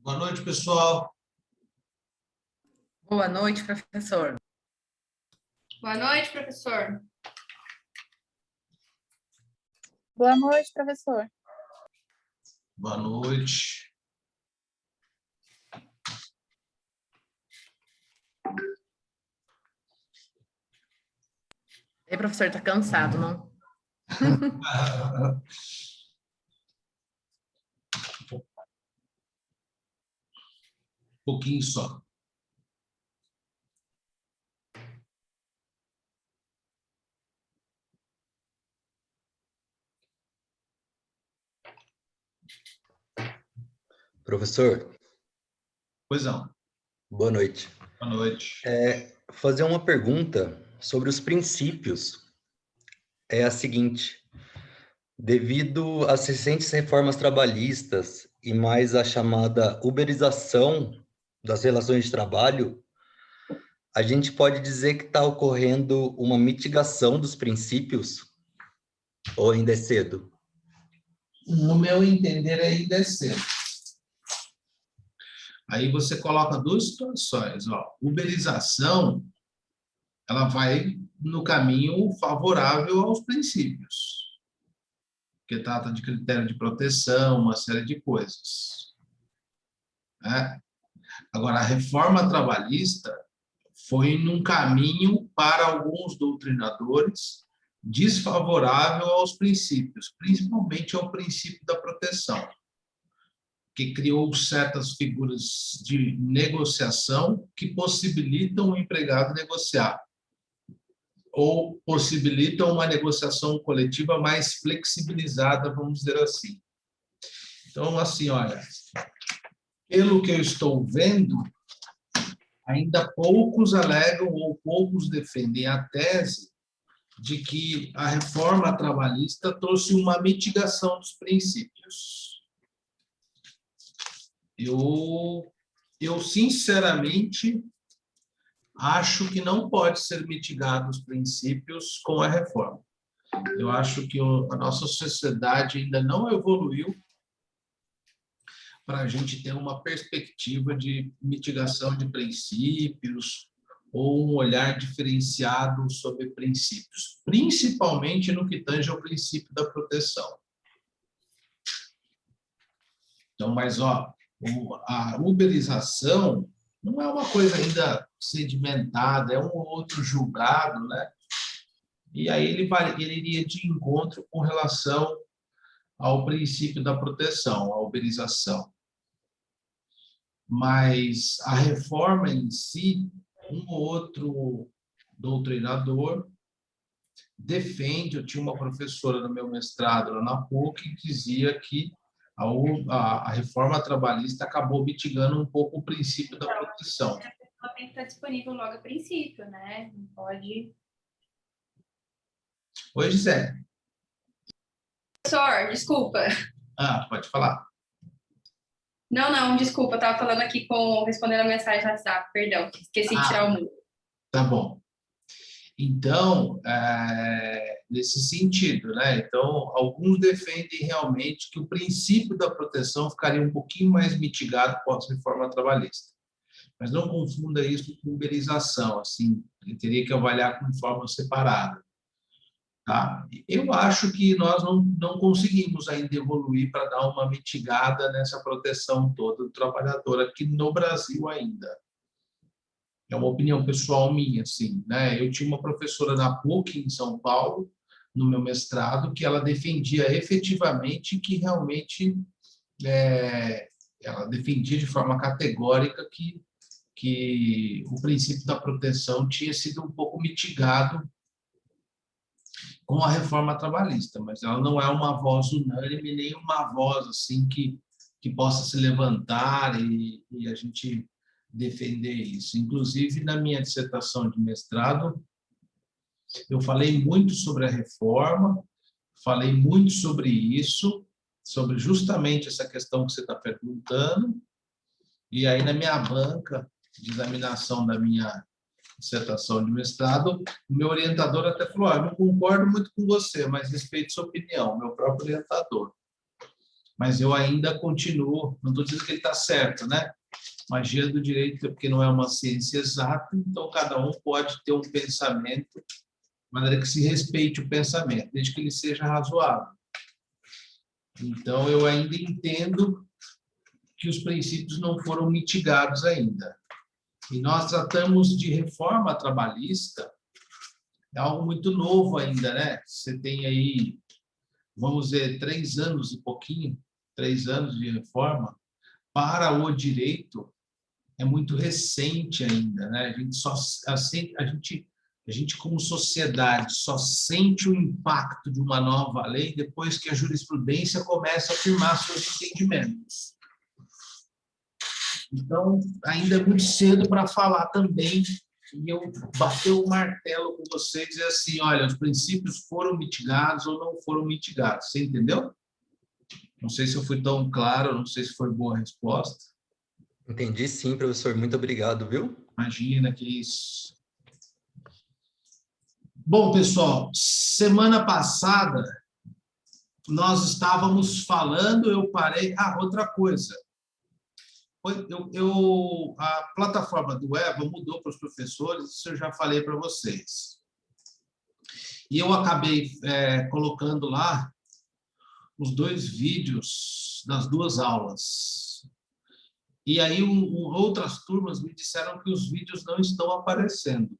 Boa noite, pessoal. Boa noite, professor. Boa noite, professor. Boa noite, professor. Boa noite. E aí, professor, tá cansado, não? Um pouquinho só. Professor, Pois não. boa noite. Boa noite. Fazer uma pergunta sobre os princípios. É a seguinte: devido às recentes reformas trabalhistas e mais a chamada uberização das relações de trabalho, a gente pode dizer que está ocorrendo uma mitigação dos princípios? Ou ainda é cedo? No meu entender, ainda é cedo. Aí você coloca duas situações. Uberização, ela vai no caminho favorável aos princípios, que trata de critério de proteção, uma série de coisas. Né? Agora, a reforma trabalhista foi num caminho, para alguns doutrinadores, desfavorável aos princípios, principalmente ao princípio da proteção, que criou certas figuras de negociação que possibilitam o empregado negociar, ou possibilitam uma negociação coletiva mais flexibilizada, vamos dizer assim. Então, assim, olha, pelo que eu estou vendo, ainda poucos alegam ou poucos defendem a tese de que a reforma trabalhista trouxe uma mitigação dos princípios. Eu sinceramente, acho que não pode ser mitigado os princípios com a reforma. Eu acho que a nossa sociedade ainda não evoluiu para a gente ter uma perspectiva de mitigação de princípios ou um olhar diferenciado sobre princípios, principalmente no que tange ao princípio da proteção. Então, mas, a uberização não é uma coisa ainda sedimentada, é um ou outro julgado, né? E aí ele iria de encontro com relação ao princípio da proteção, a uberização. Mas a reforma em si, um ou outro doutrinador defende. Eu tinha uma professora no meu mestrado lá na PUC que dizia que a reforma trabalhista acabou mitigando um pouco o princípio da proteção. Ela tem que estar disponível logo a princípio, né? Não pode... Oi, Gisele. Professor, desculpa. Pode falar. Não, desculpa, eu estava falando aqui respondendo a mensagem no WhatsApp, perdão, esqueci de tirar o mudo. Tá bom. Então, nesse sentido, né? Então, alguns defendem realmente que o princípio da proteção ficaria um pouquinho mais mitigado pós-reforma trabalhista. Mas não confunda isso com uberização, assim, ele teria que avaliar com forma separada. Tá? Eu acho que nós não conseguimos ainda evoluir para dar uma mitigada nessa proteção toda do trabalhador aqui no Brasil ainda. É uma opinião pessoal minha, assim, né? Eu tinha uma professora na PUC, em São Paulo, no meu mestrado, que ela defendia efetivamente que realmente ela defendia de forma categórica que o princípio da proteção tinha sido um pouco mitigado com a reforma trabalhista, mas ela não é uma voz unânime, nem uma voz assim que possa se levantar e a gente defender isso. Inclusive, na minha dissertação de mestrado, eu falei muito sobre a reforma, falei muito sobre isso, sobre justamente essa questão que você está perguntando, e aí na minha banca de examinação da minha dissertação de mestrado, o meu orientador até falou: eu não concordo muito com você, mas respeito sua opinião, meu próprio orientador. mas eu ainda continuo, não estou dizendo que ele está certo, né? Magia do direito, porque não é uma ciência exata, então cada um pode ter um pensamento, de maneira que se respeite o pensamento, desde que ele seja razoável. Então, eu ainda entendo que os princípios não foram mitigados ainda. E nós tratamos de reforma trabalhista, é algo muito novo ainda, né? Você tem aí, vamos dizer, 3 anos e pouquinho, 3 anos de reforma, para o direito é muito recente ainda, né? A gente como sociedade só sente o impacto de uma nova lei depois que a jurisprudência começa a afirmar seus entendimentos. Então, ainda é muito cedo para falar também, e eu bater o martelo com vocês e dizer assim, olha, os princípios foram mitigados ou não foram mitigados. Você entendeu? Não sei se eu fui tão claro, não sei se foi boa a resposta. Entendi sim, professor. Muito obrigado, viu? Imagina que isso. Bom, pessoal, semana passada nós estávamos falando, eu parei... outra coisa. A plataforma do EVA mudou para os professores, isso eu já falei para vocês. E eu acabei colocando lá os 2 vídeos das 2 aulas. E aí outras turmas me disseram que os vídeos não estão aparecendo.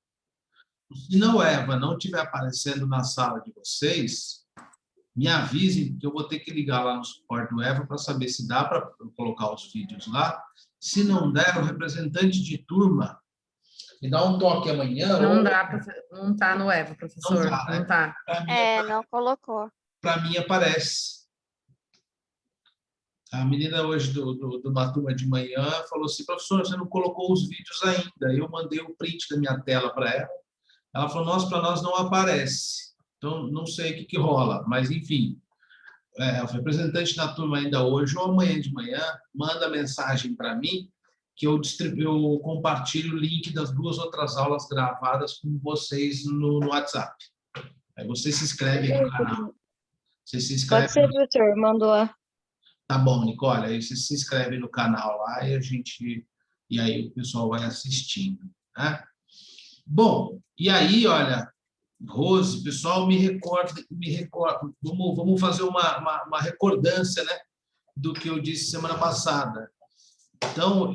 Se o EVA não estiver aparecendo na sala de vocês, me avisem, que eu vou ter que ligar lá no suporte do EVA para saber se dá para colocar os vídeos lá. Se não der, o representante de turma me dá um toque amanhã. Não dá, não está no EVA, professor. Não tá, né? Não está. Não colocou. Para mim aparece. A menina hoje de uma turma de manhã falou assim, professor, você não colocou os vídeos ainda. Eu mandei o print da minha tela para ela. Ela falou, nossa, para nós não aparece. Então, não sei o que rola, mas, enfim, o representante da turma ainda hoje ou amanhã de manhã manda mensagem para mim que eu compartilho o link das 2 outras aulas gravadas com vocês no WhatsApp. Aí você se inscreve no canal. Você se inscreve. Pode ser, professor, mandou. Tá bom, Nicole, aí você se inscreve no canal lá e aí o pessoal vai assistindo, né? Bom, e aí, olha, Rose, pessoal, me recorda, vamos fazer uma recordância, né, do que eu disse semana passada. Então,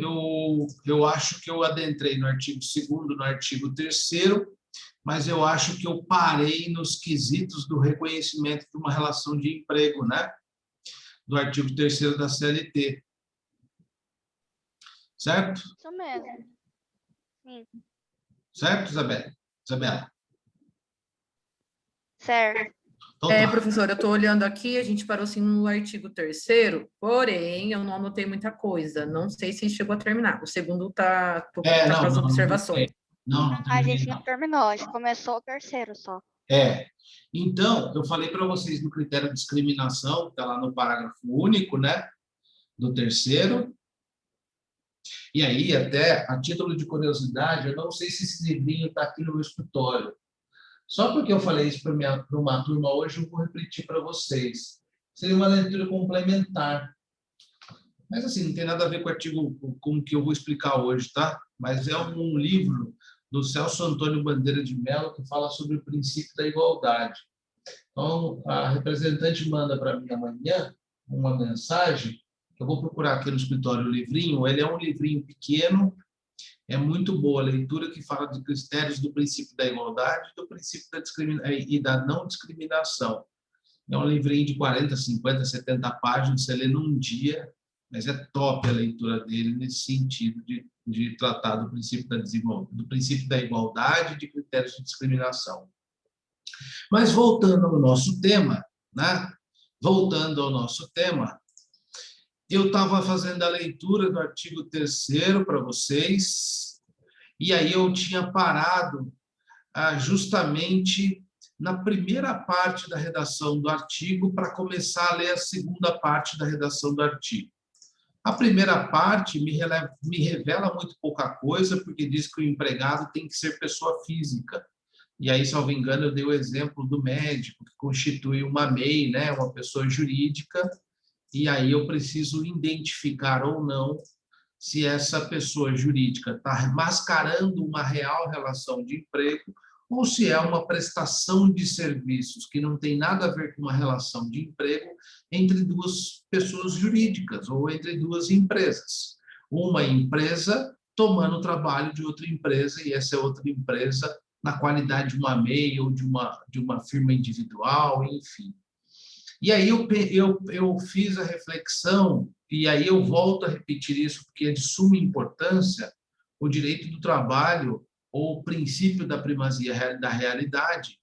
eu acho que eu adentrei no artigo 2º, no artigo 3º, mas eu acho que eu parei nos quesitos do reconhecimento de uma relação de emprego, né, do artigo 3º da CLT. Certo? Isso mesmo. Sim. Certo, Isabela? Certo. Então, tá. Professor, eu estou olhando aqui, a gente parou assim no artigo 3º, porém, eu não anotei muita coisa. Não sei se chegou a terminar. O segundo está com as observações. Não A gente não terminou, a gente começou o 3º só. Então, eu falei para vocês do critério de discriminação, que está lá no parágrafo único, né, do 3º. E aí, até a título de curiosidade, eu não sei se esse livrinho está aqui no meu escritório. Só porque eu falei isso para uma turma hoje, eu vou repetir para vocês. Seria uma leitura complementar. Mas, assim, não tem nada a ver com o artigo com o que eu vou explicar hoje, tá? Mas é um livro do Celso Antônio Bandeira de Mello que fala sobre o princípio da igualdade. Então, a representante manda para mim amanhã uma mensagem. Eu vou procurar aqui no escritório o livrinho. Ele é um livrinho pequeno, é muito boa a leitura, que fala de critérios do princípio da igualdade, do princípio e da não discriminação. É um livrinho de 40, 50, 70 páginas, você lê num dia, mas é top a leitura dele nesse sentido de tratar do princípio da igualdade e de critérios de discriminação. Mas voltando ao nosso tema, né? Eu estava fazendo a leitura do artigo 3º para vocês, e aí eu tinha parado justamente na primeira parte da redação do artigo para começar a ler a segunda parte da redação do artigo. A primeira parte me revela muito pouca coisa, porque diz que o empregado tem que ser pessoa física. E aí, se não me engano, eu dei o exemplo do médico, que constitui uma MEI, né, uma pessoa jurídica, e aí eu preciso identificar ou não se essa pessoa jurídica está mascarando uma real relação de emprego ou se é uma prestação de serviços que não tem nada a ver com uma relação de emprego entre duas pessoas jurídicas ou entre duas empresas. Uma empresa tomando o trabalho de outra empresa e essa é outra empresa na qualidade de uma MEI ou de uma firma individual, enfim. E aí eu fiz a reflexão, e aí eu volto a repetir isso, porque é de suma importância, o direito do trabalho, ou o princípio da primazia da realidade,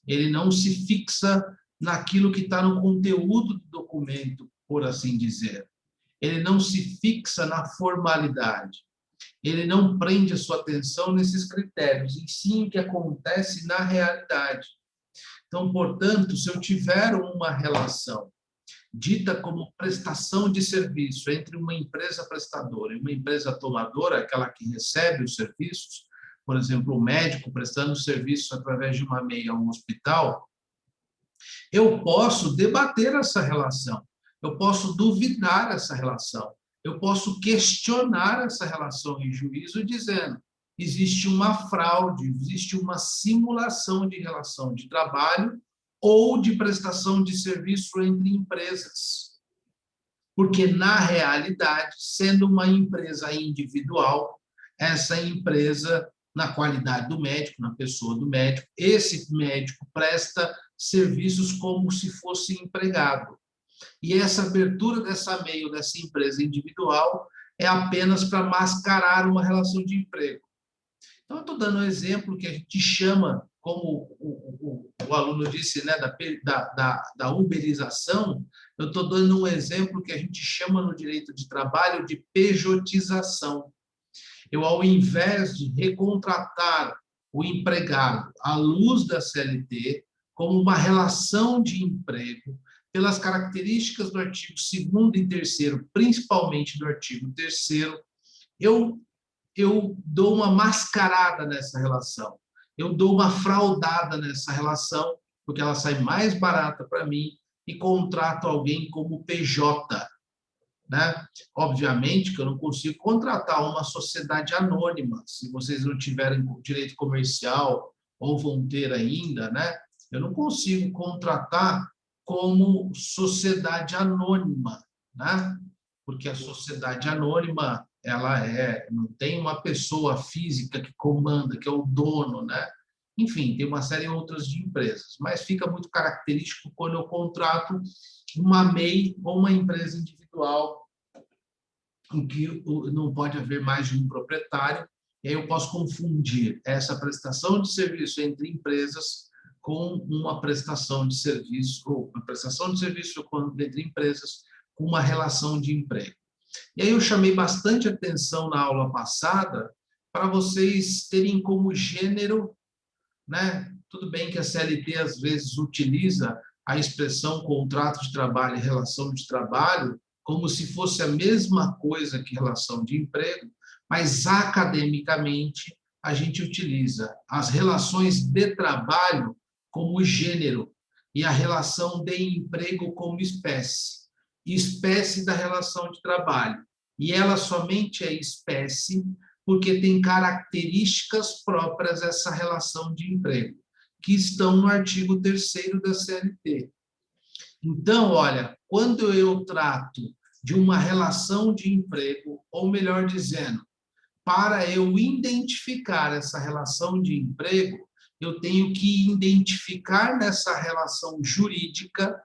ele não se fixa naquilo que está no conteúdo do documento, por assim dizer. Ele não se fixa na formalidade. Ele não prende a sua atenção nesses critérios, e sim o que acontece na realidade. Então, portanto, se eu tiver uma relação dita como prestação de serviço entre uma empresa prestadora e uma empresa tomadora, aquela que recebe os serviços, por exemplo, o médico prestando serviço através de uma MEI a um hospital, eu posso debater essa relação, eu posso duvidar essa relação, eu posso questionar essa relação em juízo dizendo existe uma fraude, existe uma simulação de relação de trabalho ou de prestação de serviço entre empresas. Porque, na realidade, sendo uma empresa individual, essa empresa, na qualidade do médico, na pessoa do médico, esse médico presta serviços como se fosse empregado. E essa abertura dessa MEI ou dessa empresa individual é apenas para mascarar uma relação de emprego. Então, eu estou dando um exemplo que a gente chama, como o aluno disse, né, da uberização, eu estou dando um exemplo que a gente chama no direito de trabalho de pejotização. Eu, ao invés de recontratar o empregado à luz da CLT, como uma relação de emprego, pelas características do artigo 2º e 3º, principalmente do artigo 3º, eu dou uma mascarada nessa relação, eu dou uma fraudada nessa relação, porque ela sai mais barata para mim e contrato alguém como PJ. Né? Obviamente que eu não consigo contratar uma sociedade anônima, se vocês não tiverem direito comercial ou vão ter ainda, né? Eu não consigo contratar como sociedade anônima, né? Porque a sociedade anônima ela não tem uma pessoa física que comanda, que é o dono, né? Enfim, tem uma série de outras de empresas, mas fica muito característico quando eu contrato uma MEI ou uma empresa individual, em que não pode haver mais de um proprietário, e aí eu posso confundir essa prestação de serviço entre empresas com uma prestação de serviço, ou uma prestação de serviço entre empresas com uma relação de emprego. E aí eu chamei bastante atenção na aula passada para vocês terem como gênero, né? Tudo bem que a CLT às vezes utiliza a expressão contrato de trabalho e relação de trabalho como se fosse a mesma coisa que relação de emprego, mas academicamente a gente utiliza as relações de trabalho como gênero e a relação de emprego como espécie da relação de trabalho. E ela somente é espécie porque tem características próprias dessa relação de emprego, que estão no artigo 3º da CLT. Então, olha, quando eu trato de uma relação de emprego, ou melhor dizendo, para eu identificar essa relação de emprego, eu tenho que identificar nessa relação jurídica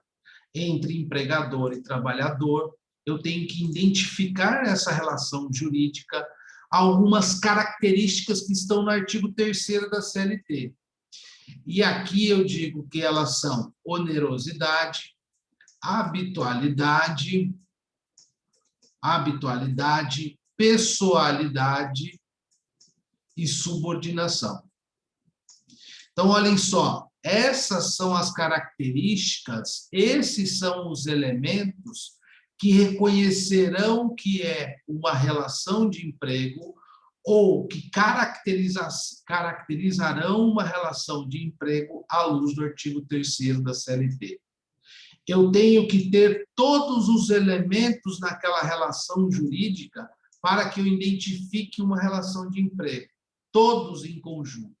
entre empregador e trabalhador, eu tenho que identificar nessa relação jurídica algumas características que estão no artigo 3º da CLT. E aqui eu digo que elas são onerosidade, habitualidade, pessoalidade e subordinação. Então, olhem só, essas são as características, esses são os elementos que reconhecerão que é uma relação de emprego ou que caracterizarão uma relação de emprego à luz do artigo 3º da CLT. Eu tenho que ter todos os elementos naquela relação jurídica para que eu identifique uma relação de emprego, todos em conjunto.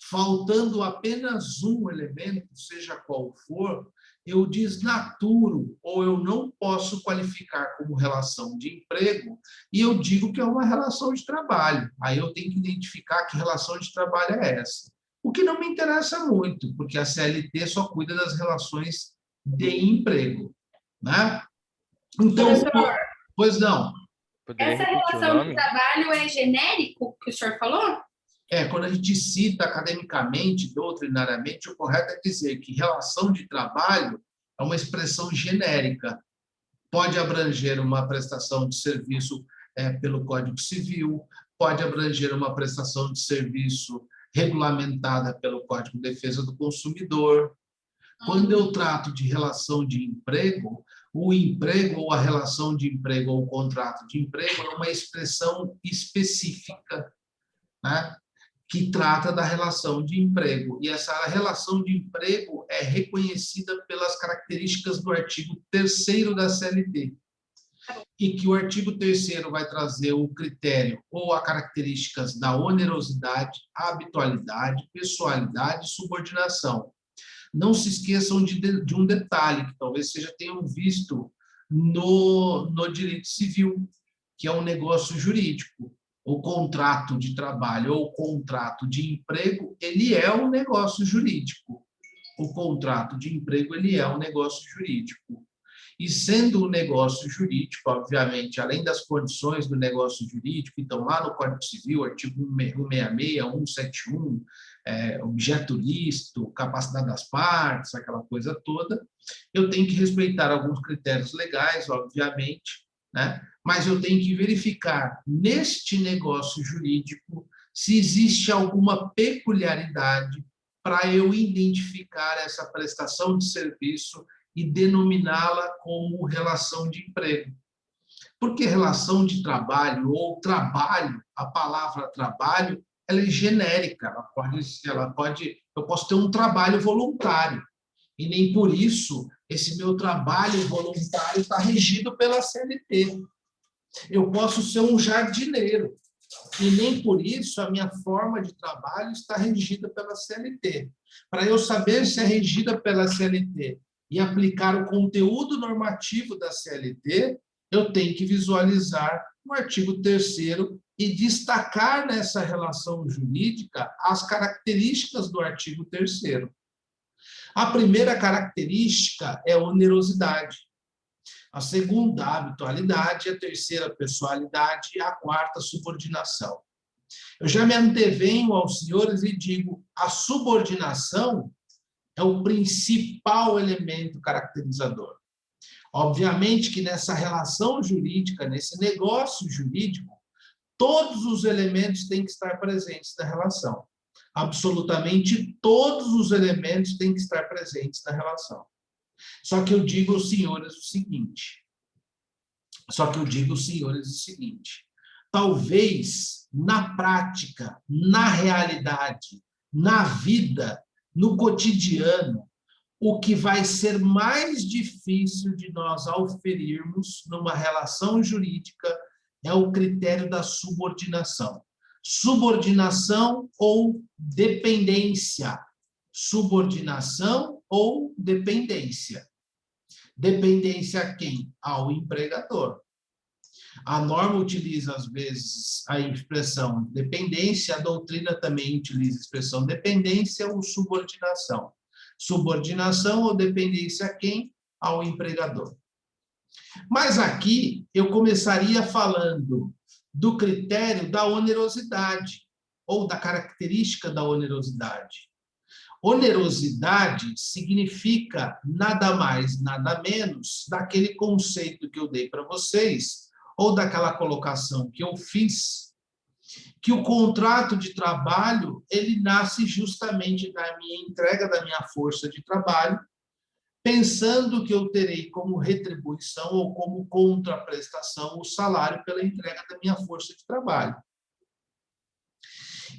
Faltando apenas um elemento, seja qual for, eu desnaturo ou eu não posso qualificar como relação de emprego e eu digo que é uma relação de trabalho. Aí eu tenho que identificar que relação de trabalho é essa. O que não me interessa muito, porque a CLT só cuida das relações de emprego, né? Então, professor, pois não. Essa relação de trabalho é genérico que o senhor falou? Quando a gente cita academicamente, doutrinariamente, o correto é dizer que relação de trabalho é uma expressão genérica. Pode abranger uma prestação de serviço pelo Código Civil, pode abranger uma prestação de serviço regulamentada pelo Código de Defesa do Consumidor. Quando eu trato de relação de emprego, o emprego ou a relação de emprego ou o contrato de emprego é uma expressão específica, né, que trata da relação de emprego. E essa relação de emprego é reconhecida pelas características do artigo 3º da CLT, e que o artigo 3º vai trazer o critério ou as características da onerosidade, habitualidade, pessoalidade e subordinação. Não se esqueçam de um detalhe, que talvez vocês já tenham visto no direito civil, que é um negócio jurídico. O contrato de trabalho ou o contrato de emprego, ele é um negócio jurídico. O contrato de emprego, ele é um negócio jurídico. E sendo um negócio jurídico, obviamente, além das condições do negócio jurídico, então lá no Código Civil, artigo 166, 171, objeto lícito, capacidade das partes, aquela coisa toda, eu tenho que respeitar alguns critérios legais, obviamente, né? Mas eu tenho que verificar neste negócio jurídico se existe alguma peculiaridade para eu identificar essa prestação de serviço e denominá-la como relação de emprego. Porque relação de trabalho ou trabalho, a palavra trabalho, ela é genérica, eu posso ter um trabalho voluntário, e nem por isso esse meu trabalho voluntário está regido pela CLT. Eu posso ser um jardineiro, e nem por isso a minha forma de trabalho está regida pela CLT. Para eu saber se é regida pela CLT e aplicar o conteúdo normativo da CLT, eu tenho que visualizar o artigo 3º e destacar nessa relação jurídica as características do artigo 3º. A primeira característica é a onerosidade. A segunda, a habitualidade, a terceira, a pessoalidade e a quarta, a subordinação. Eu já me antevenho aos senhores e digo, a subordinação é o principal elemento caracterizador. Obviamente que nessa relação jurídica, nesse negócio jurídico, todos os elementos têm que estar presentes na relação. Absolutamente todos os elementos têm que estar presentes na relação. Só que eu digo aos senhores o seguinte, talvez na prática, na realidade, na vida, no cotidiano, o que vai ser mais difícil de nós auferirmos numa relação jurídica é o critério da subordinação. Subordinação ou dependência. Subordinação ou dependência. Dependência a quem? Ao empregador. A norma utiliza, às vezes, a expressão dependência, a doutrina também utiliza a expressão dependência ou subordinação. Subordinação ou dependência a quem? Ao empregador. Mas aqui eu começaria falando do critério da onerosidade, ou da característica da onerosidade. Onerosidade significa nada mais, nada menos daquele conceito que eu dei para vocês, ou daquela colocação que eu fiz, que o contrato de trabalho, ele nasce justamente da minha entrega da minha força de trabalho, pensando que eu terei como retribuição ou como contraprestação o salário pela entrega da minha força de trabalho.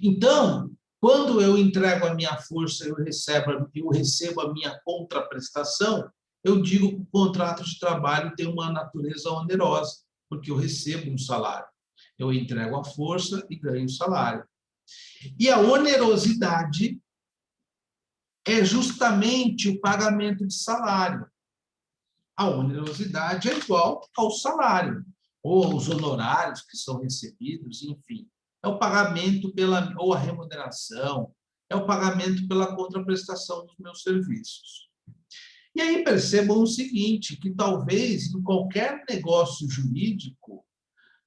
Então, quando eu entrego a minha força, eu recebo a minha contraprestação, eu digo que o contrato de trabalho tem uma natureza onerosa, porque eu recebo um salário. Eu entrego a força e ganho o salário. E a onerosidade é justamente o pagamento de salário. A onerosidade é igual ao salário, ou aos honorários que são recebidos, enfim. É o pagamento ou a remuneração, é o pagamento pela contraprestação dos meus serviços. E aí percebam o seguinte, que talvez em qualquer negócio jurídico,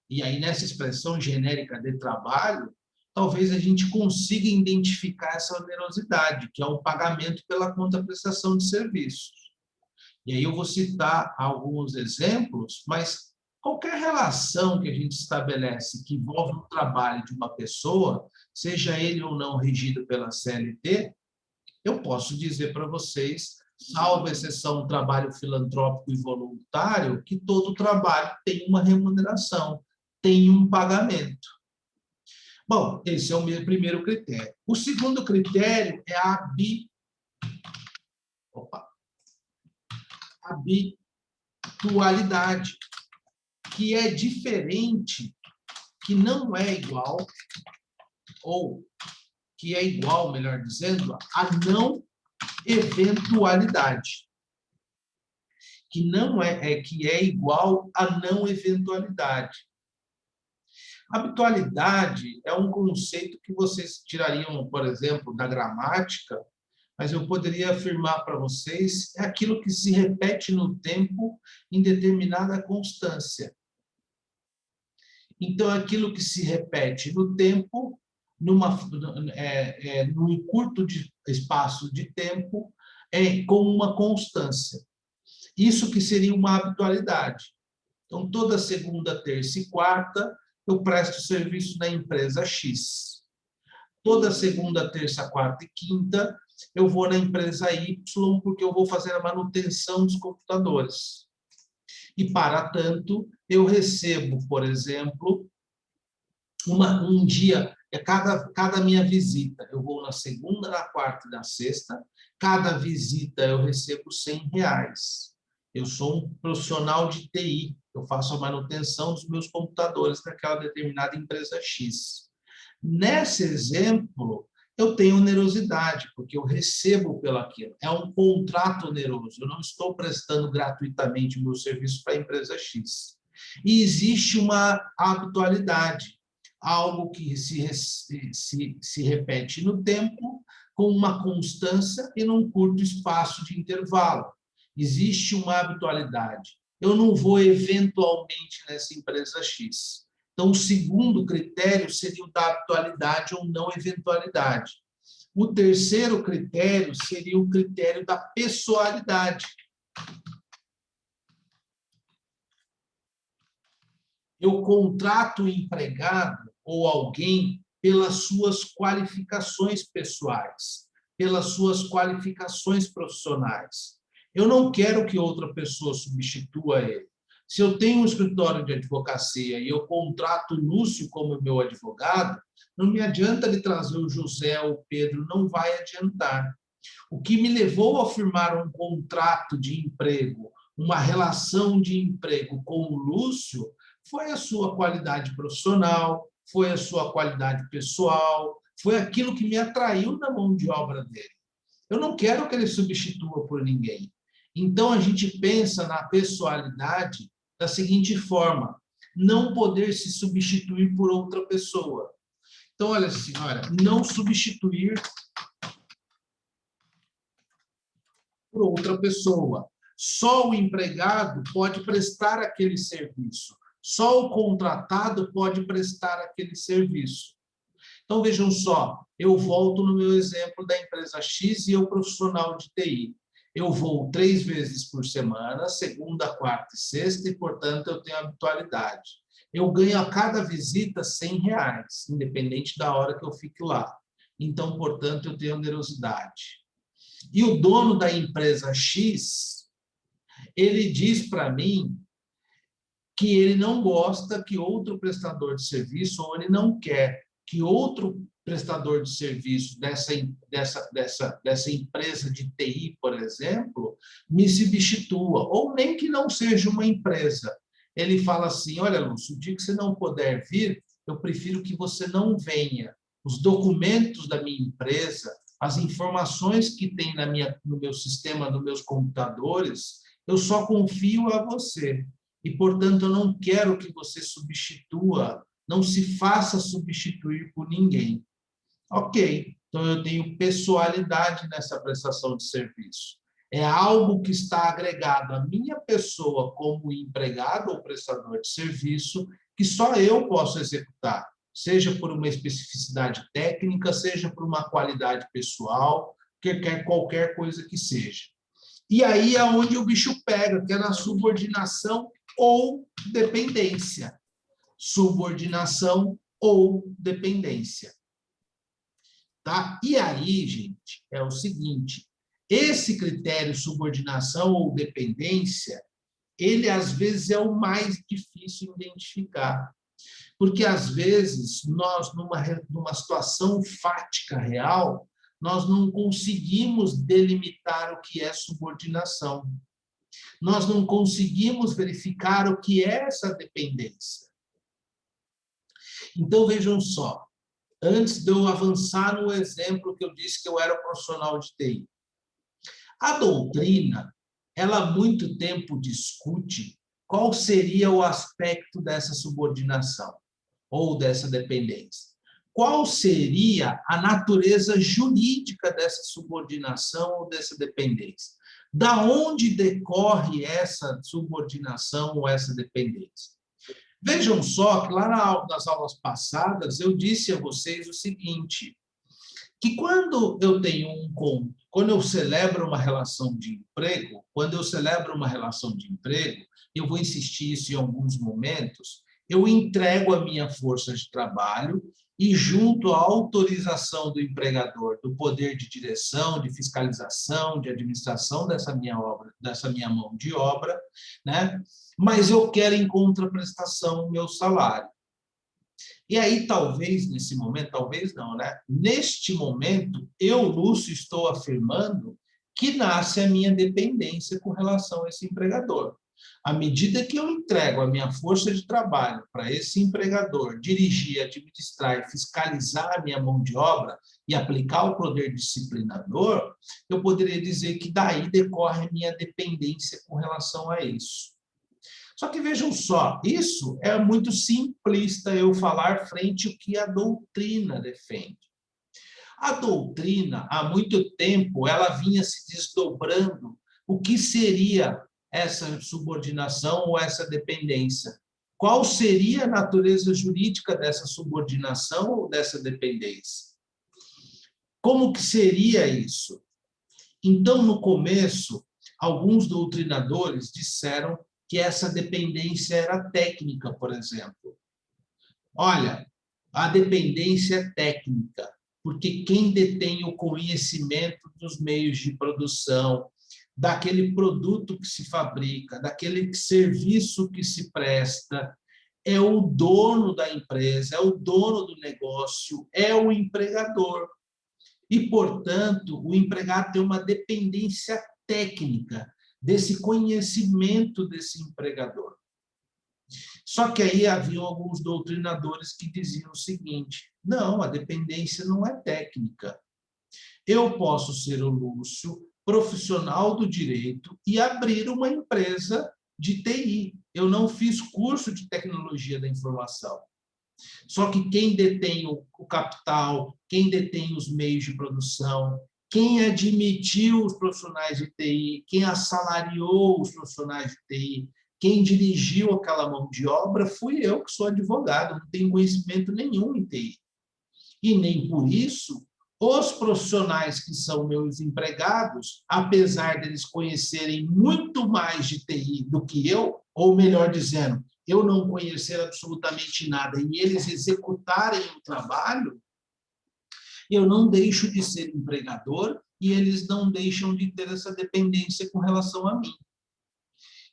e aí nessa expressão genérica de trabalho, talvez a gente consiga identificar essa onerosidade, que é o pagamento pela contraprestação de serviços. E aí eu vou citar alguns exemplos, mas qualquer relação que a gente estabelece que envolve o trabalho de uma pessoa, seja ele ou não regido pela CLT, eu posso dizer para vocês, salvo exceção do trabalho filantrópico e voluntário, que todo trabalho tem uma remuneração, tem um pagamento. Bom, esse é o meu primeiro critério. O segundo critério é a habitualidade, que é diferente, que não é igual, ou que é igual, melhor dizendo, a não eventualidade. Que não que é igual a não eventualidade. Habitualidade é um conceito que vocês tirariam, por exemplo, da gramática, mas eu poderia afirmar para vocês, é aquilo que se repete no tempo em determinada constância. Então, é aquilo que se repete no tempo, num curto espaço de tempo, com uma constância. Isso que seria uma habitualidade. Então, toda segunda, terça e quarta, eu presto serviço na empresa X. Toda segunda, terça, quarta e quinta, eu vou na empresa Y, porque eu vou fazer a manutenção dos computadores. E, para tanto, eu recebo, por exemplo, um dia, cada minha visita, eu vou na segunda, na quarta e na sexta, cada visita eu recebo R$100. Eu sou um profissional de TI, eu faço a manutenção dos meus computadores naquela determinada empresa X. Nesse exemplo, eu tenho onerosidade, porque eu recebo pelo aquilo. É um contrato oneroso, eu não estou prestando gratuitamente o meu serviço para a empresa X. E existe uma habitualidade, algo que se repete no tempo, com uma constância e num curto espaço de intervalo. Existe uma habitualidade. Eu não vou eventualmente nessa empresa X. Então, o segundo critério seria o da habitualidade ou não eventualidade. O terceiro critério seria o critério da pessoalidade. Eu contrato o empregado ou alguém pelas suas qualificações pessoais, pelas suas qualificações profissionais. Eu não quero que outra pessoa substitua ele. Se eu tenho um escritório de advocacia e eu contrato o Lúcio como meu advogado, não me adianta ele trazer o José ou o Pedro, não vai adiantar. O que me levou a firmar um contrato de emprego, uma relação de emprego com o Lúcio, foi a sua qualidade profissional, foi a sua qualidade pessoal, foi aquilo que me atraiu na mão de obra dele. Eu não quero que ele substitua por ninguém. Então, a gente pensa na pessoalidade da seguinte forma: não poder se substituir por outra pessoa. Então, olha assim, não substituir por outra pessoa. Só o empregado pode prestar aquele serviço. Só o contratado pode prestar aquele serviço. Então, vejam só, eu volto no meu exemplo da empresa X e eu profissional de TI. Eu vou 3 vezes por semana, segunda, quarta e sexta, e, portanto, eu tenho habitualidade. Eu ganho a cada visita R$100, independente da hora que eu fique lá. Então, portanto, eu tenho onerosidade. E o dono da empresa X, ele diz para mim que ele não gosta que outro prestador de serviço, ou ele não quer que outro prestador de serviço dessa empresa de TI, por exemplo, me substitua, ou nem que não seja uma empresa. Ele fala assim, olha, Lúcio, o dia que você não puder vir, eu prefiro que você não venha. Os documentos da minha empresa, as informações que tem no meu sistema, nos meus computadores, eu só confio a você. E, portanto, eu não quero que você substitua, não se faça substituir por ninguém. Ok, então eu tenho pessoalidade nessa prestação de serviço. É algo que está agregado à minha pessoa como empregado ou prestador de serviço, que só eu posso executar, seja por uma especificidade técnica, seja por uma qualidade pessoal, qualquer coisa que seja. E aí é onde o bicho pega, que é na subordinação ou dependência. Subordinação ou dependência. Tá? E aí, gente, é o seguinte, esse critério subordinação ou dependência, ele às vezes é o mais difícil de identificar. Porque às vezes nós, numa situação fática real, nós não conseguimos delimitar o que é subordinação. Nós não conseguimos verificar o que é essa dependência. Então, vejam só, antes de eu avançar no exemplo que eu disse que eu era profissional de TI. A doutrina, ela há muito tempo discute qual seria o aspecto dessa subordinação ou dessa dependência. Qual seria a natureza jurídica dessa subordinação ou dessa dependência? Da onde decorre essa subordinação ou essa dependência? Vejam só que lá nas aulas passadas eu disse a vocês o seguinte, que quando eu tenho quando eu celebro uma relação de emprego, eu vou insistir isso em alguns momentos, eu entrego a minha força de trabalho e junto à autorização do empregador, do poder de direção, de fiscalização, de administração dessa minha mão de obra, né? Mas eu quero em contraprestação o meu salário. E aí, talvez, nesse momento, talvez não, né? Neste momento, eu, Lúcio, estou afirmando que nasce a minha dependência com relação a esse empregador. À medida que eu entrego a minha força de trabalho para esse empregador dirigir, administrar e fiscalizar a minha mão de obra e aplicar o poder disciplinador, eu poderia dizer que daí decorre a minha dependência com relação a isso. Só que vejam só, isso é muito simplista eu falar frente ao que a doutrina defende. A doutrina, há muito tempo, ela vinha se desdobrando o que seria essa subordinação ou essa dependência. Qual seria a natureza jurídica dessa subordinação ou dessa dependência? Como que seria isso? Então, no começo, alguns doutrinadores disseram que essa dependência era técnica, por exemplo. Olha, a dependência é técnica, porque quem detém o conhecimento dos meios de produção, daquele produto que se fabrica, daquele serviço que se presta, é o dono da empresa, é o dono do negócio, é o empregador. E, portanto, o empregado tem uma dependência técnica desse conhecimento desse empregador. Só que aí havia alguns doutrinadores que diziam o seguinte, não, a dependência não é técnica. Eu posso ser o Lúcio, profissional do direito, e abrir uma empresa de TI. Eu não fiz curso de tecnologia da informação. Só que quem detém o capital, quem detém os meios de produção, quem admitiu os profissionais de TI, quem assalariou os profissionais de TI, quem dirigiu aquela mão de obra, fui eu, que sou advogado, não tenho conhecimento nenhum em TI. E nem por isso, os profissionais que são meus empregados, apesar deles conhecerem muito mais de TI do que eu, ou melhor dizendo, eu não conhecer absolutamente nada e eles executarem o trabalho, eu não deixo de ser empregador e eles não deixam de ter essa dependência com relação a mim.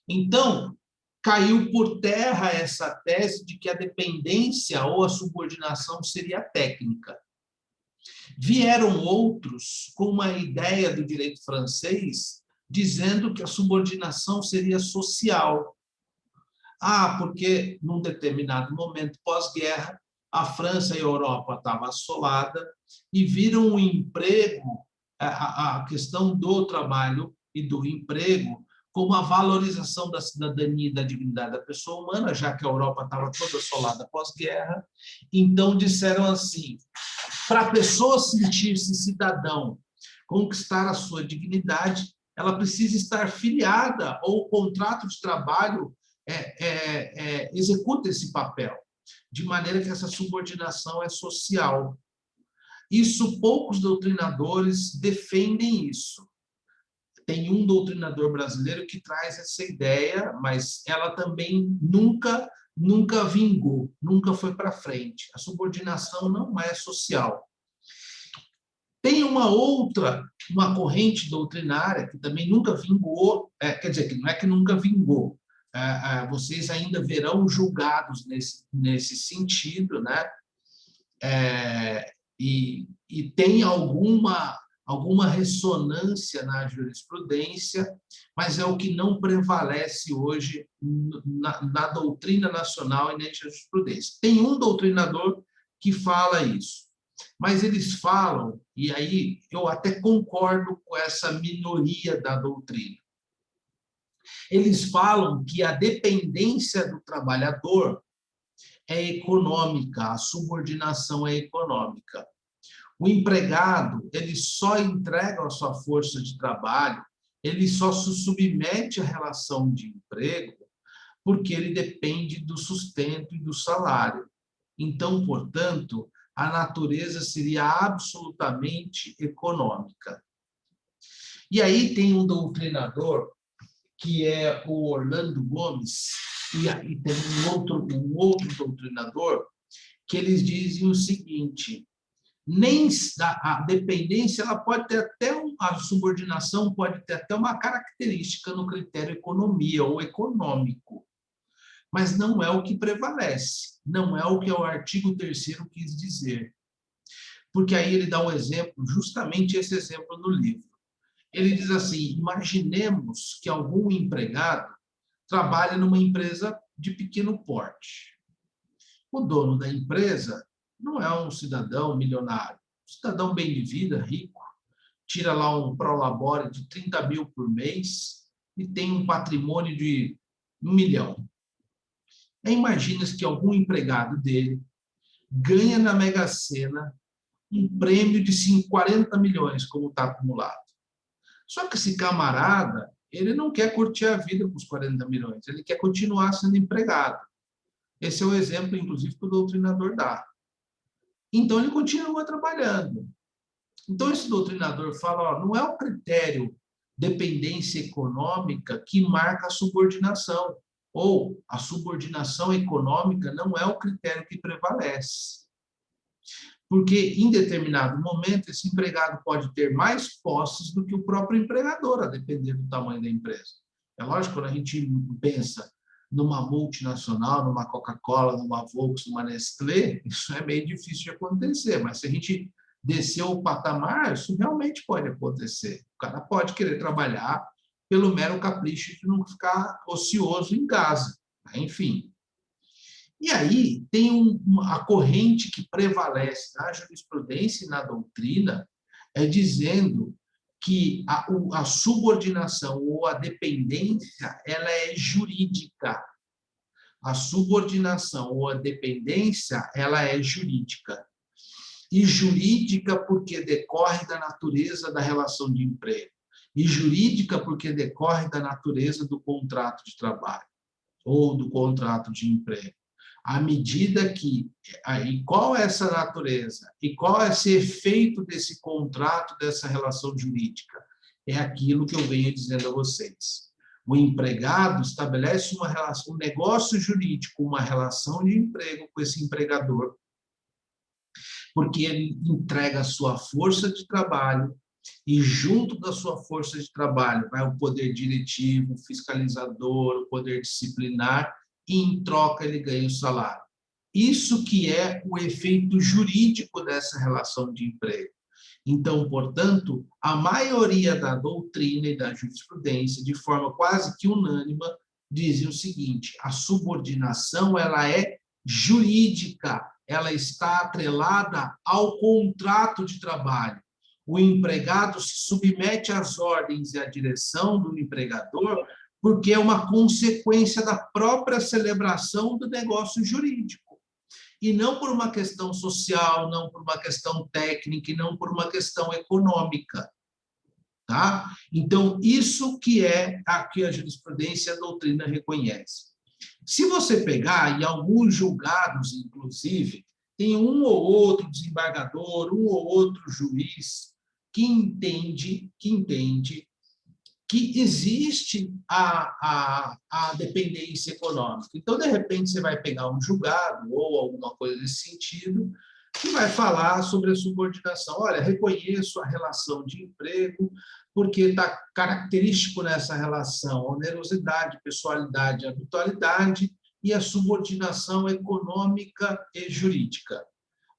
Então, caiu por terra essa tese de que a dependência ou a subordinação seria técnica. Vieram outros com uma ideia do direito francês dizendo que a subordinação seria social. Porque num determinado momento pós-guerra, a França e a Europa estavam assoladas e viram o emprego, a questão do trabalho e do emprego, como a valorização da cidadania e da dignidade da pessoa humana, já que a Europa estava toda assolada pós-guerra. Então, disseram assim, para a pessoa sentir-se cidadão, conquistar a sua dignidade, ela precisa estar filiada, ou o contrato de trabalho executa esse papel, de maneira que essa subordinação é social. Isso, poucos doutrinadores defendem isso. Tem um doutrinador brasileiro que traz essa ideia, mas ela também nunca vingou, nunca foi para frente. A subordinação não é social. Tem uma corrente doutrinária que também nunca vingou, quer dizer, que não é que nunca vingou, vocês ainda verão julgados nesse sentido, né? E tem alguma ressonância na jurisprudência, mas é o que não prevalece hoje na doutrina nacional e na jurisprudência. Tem um doutrinador que fala isso, mas eles falam, e aí eu até concordo com essa minoria da doutrina, eles falam que a dependência do trabalhador é econômica, a subordinação é econômica. O empregado, ele só entrega a sua força de trabalho, ele só se submete à relação de emprego porque ele depende do sustento e do salário. Então, portanto, a natureza seria absolutamente econômica. E aí tem um doutrinador, que é o Orlando Gomes, e aí tem um outro doutrinador, que eles dizem o seguinte, nem a dependência, ela pode ter até a subordinação pode ter até uma característica no critério economia ou econômico, mas não é o que prevalece, não é o que o artigo 3º quis dizer. Porque aí ele dá um exemplo, justamente esse exemplo no livro. Ele diz assim, imaginemos que algum empregado trabalha numa empresa de pequeno porte. O dono da empresa não é um cidadão milionário, um cidadão bem de vida, rico, tira lá um prolabore de 30 mil por mês e tem um patrimônio de 1 milhão. Imagina-se que algum empregado dele ganha na Mega Sena um prêmio de 40 milhões, como está acumulado. Só que esse camarada, ele não quer curtir a vida com os 40 milhões, ele quer continuar sendo empregado. Esse é o exemplo, inclusive, que o doutrinador dá. Então, ele continua trabalhando. Então, esse doutrinador fala, não é o critério dependência econômica que marca a subordinação, ou a subordinação econômica não é o critério que prevalece. Porque, em determinado momento, esse empregado pode ter mais posses do que o próprio empregador, a depender do tamanho da empresa. É lógico, quando a gente pensa numa multinacional, numa Coca-Cola, numa Volkswagen, numa Nestlé, isso é meio difícil de acontecer, mas se a gente descer o patamar, isso realmente pode acontecer. O cara pode querer trabalhar pelo mero capricho de não ficar ocioso em casa, enfim. E aí tem a corrente que prevalece na jurisprudência e na doutrina, dizendo que a subordinação ou a dependência ela é jurídica. A subordinação ou a dependência ela é jurídica. E jurídica porque decorre da natureza da relação de emprego. E jurídica porque decorre da natureza do contrato de trabalho ou do contrato de emprego. À medida que... E qual é essa natureza? E qual é esse efeito desse contrato, dessa relação jurídica? É aquilo que eu venho dizendo a vocês. O empregado estabelece uma relação, um negócio jurídico, uma relação de emprego com esse empregador, porque ele entrega a sua força de trabalho e, junto da sua força de trabalho, vai o poder diretivo, o fiscalizador, o poder disciplinar, e, em troca, ele ganha o salário. Isso que é o efeito jurídico dessa relação de emprego. Então, portanto, a maioria da doutrina e da jurisprudência, de forma quase que unânime, dizem o seguinte: a subordinação ela é jurídica, ela está atrelada ao contrato de trabalho. O empregado se submete às ordens e à direção do empregador porque é uma consequência da própria celebração do negócio jurídico. E não por uma questão social, não por uma questão técnica, e não por uma questão econômica. Tá? Então, isso que é aqui a jurisprudência e a doutrina reconhece. Se você pegar, em alguns julgados, inclusive, tem um ou outro desembargador, um ou outro juiz que entende que existe a dependência econômica. Então, de repente, você vai pegar um julgado ou alguma coisa nesse sentido que vai falar sobre a subordinação. Olha, reconheço a relação de emprego, porque está característico nessa relação a onerosidade, pessoalidade, habitualidade e a subordinação econômica e jurídica.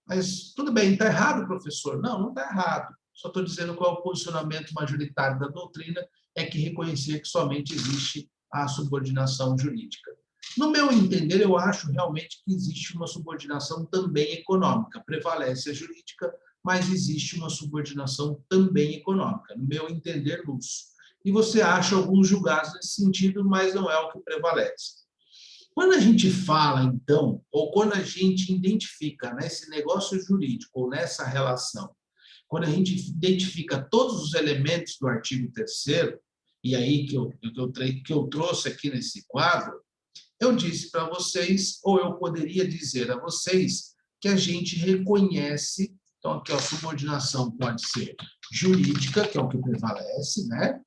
Mas tudo bem, está errado, professor? Não, não está errado. Só estou dizendo qual é o posicionamento majoritário da doutrina, é que reconhecer que somente existe a subordinação jurídica. No meu entender, eu acho realmente que existe uma subordinação também econômica. Prevalece a jurídica, mas existe uma subordinação também econômica, no meu entender, Lúcio. E você acha alguns julgados nesse sentido, mas não é o que prevalece. Quando a gente fala, então, ou quando a gente identifica nesse negócio jurídico, ou nessa relação, quando a gente identifica todos os elementos do artigo 3º, e aí que eu trouxe aqui nesse quadro, eu disse para vocês, ou eu poderia dizer a vocês, que a gente reconhece, então aqui a subordinação pode ser jurídica, que é o que prevalece, né?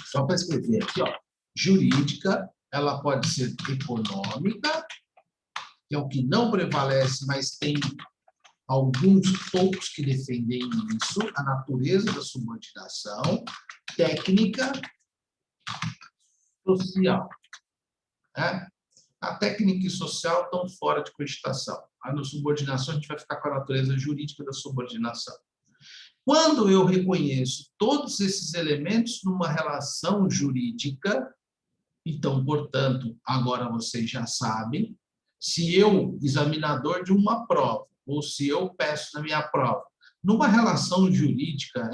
Só para escrever aqui, ó, jurídica, ela pode ser econômica, que é o que não prevalece, mas tem alguns poucos que defendem isso, a natureza da subordinação, técnica, social. Né? A técnica e social estão fora de cogitação. Na subordinação, a gente vai ficar com a natureza jurídica da subordinação. Quando eu reconheço todos esses elementos numa relação jurídica, então, portanto, agora vocês já sabem, se eu, examinador de uma prova, ou se eu peço na minha prova, numa relação jurídica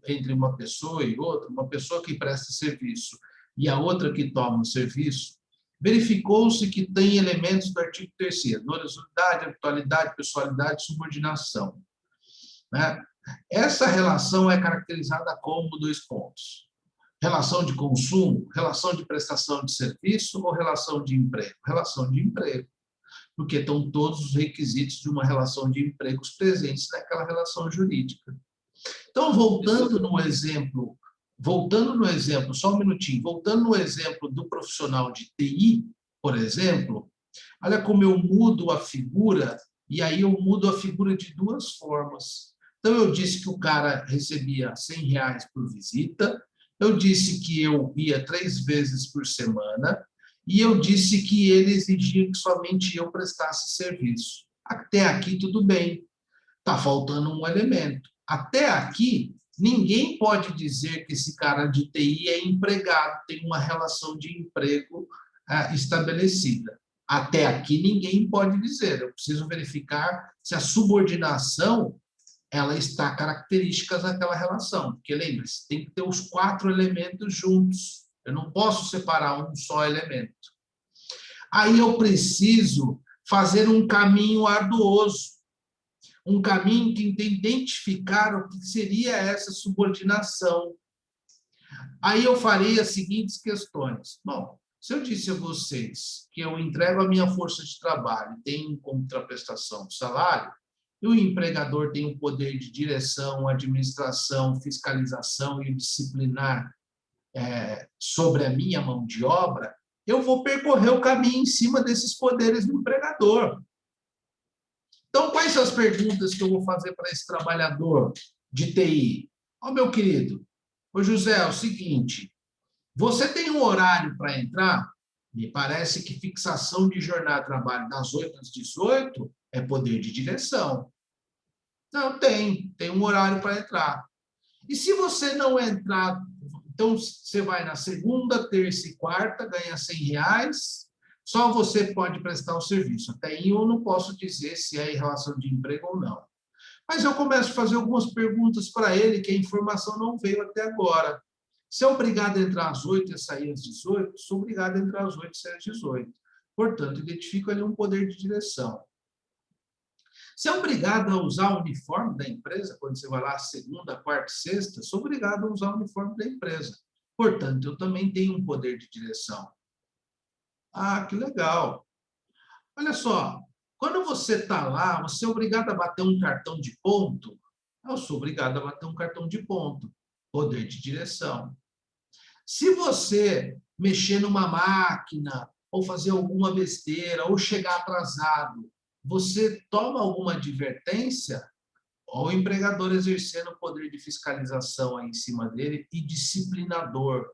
entre uma pessoa e outra, uma pessoa que presta serviço e a outra que toma o serviço, verificou-se que tem elementos do artigo 3º, onerosidade, habitualidade, pessoalidade, subordinação. Né? Essa relação é caracterizada como 2 pontos. Relação de consumo, relação de prestação de serviço ou relação de emprego? Relação de emprego. Porque estão todos os requisitos de uma relação de empregos presentes naquela relação jurídica. Então, voltando no exemplo, só um minutinho, voltando no exemplo do profissional de TI, por exemplo, olha como eu mudo a figura, e aí eu mudo a figura de 2 formas. Então, eu disse que o cara recebia R$100 por visita, eu disse que eu ia 3 vezes por semana, e eu disse que ele exigia que somente eu prestasse serviço. Até aqui, tudo bem. Está faltando um elemento. Até aqui, ninguém pode dizer que esse cara de TI é empregado, tem uma relação de emprego estabelecida. Até aqui, ninguém pode dizer. Eu preciso verificar se a subordinação ela está característica daquela relação. Porque, lembre-se, tem que ter os 4 elementos juntos. Eu não posso separar um só elemento. Aí eu preciso fazer um caminho arduoso, um caminho que identificar o que seria essa subordinação. Aí eu farei as seguintes questões. Bom, se eu disse a vocês que eu entrego a minha força de trabalho e tenho contraprestação do salário, e o empregador tem o poder de direção, administração, fiscalização e disciplinar sobre a minha mão de obra, eu vou percorrer o caminho em cima desses poderes do empregador. Então, quais são as perguntas que eu vou fazer para esse trabalhador de TI? Ó, meu querido, ô José, é o seguinte, você tem um horário para entrar? Me parece que fixação de jornada de trabalho das 8 às 18 é poder de direção. Não, tem um horário para entrar. E se você não entrar, então você vai na segunda, terça e quarta, ganha R$100, só você pode prestar o serviço. Até aí eu não posso dizer se é em relação de emprego ou não. Mas eu começo a fazer algumas perguntas para ele, que a informação não veio até agora. Se é obrigado a entrar às 8 e sair às 18, sou obrigado a entrar às 8 e sair às 18. Portanto, identifico ali um poder de direção. Se é obrigado a usar o uniforme da empresa, quando você vai lá segunda, quarta e sexta, sou obrigado a usar o uniforme da empresa. Portanto, eu também tenho um poder de direção. Ah, que legal. Olha só, quando você está lá, você é obrigado a bater um cartão de ponto? Eu sou obrigado a bater um cartão de ponto. Poder de direção. Se você mexer numa máquina, ou fazer alguma besteira, ou chegar atrasado, você toma alguma advertência? Ou o empregador exercendo o poder de fiscalização aí em cima dele e disciplinador.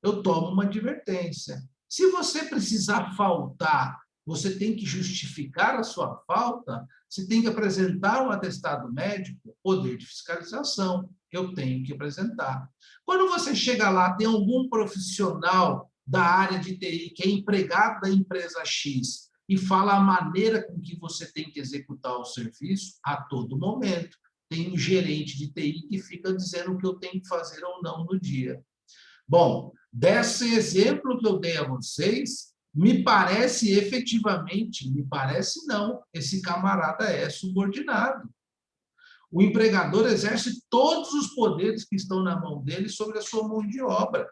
Eu tomo uma advertência. Se você precisar faltar, você tem que justificar a sua falta, você tem que apresentar um atestado médico, poder de fiscalização, eu tenho que apresentar. Quando você chega lá, tem algum profissional da área de TI, que é empregado da empresa X, e fala a maneira com que você tem que executar o serviço, a todo momento. Tem um gerente de TI que fica dizendo o que eu tenho que fazer ou não no dia. Bom, desse exemplo que eu dei a vocês, me parece efetivamente, me parece não, esse camarada é subordinado. O empregador exerce todos os poderes que estão na mão dele sobre a sua mão de obra.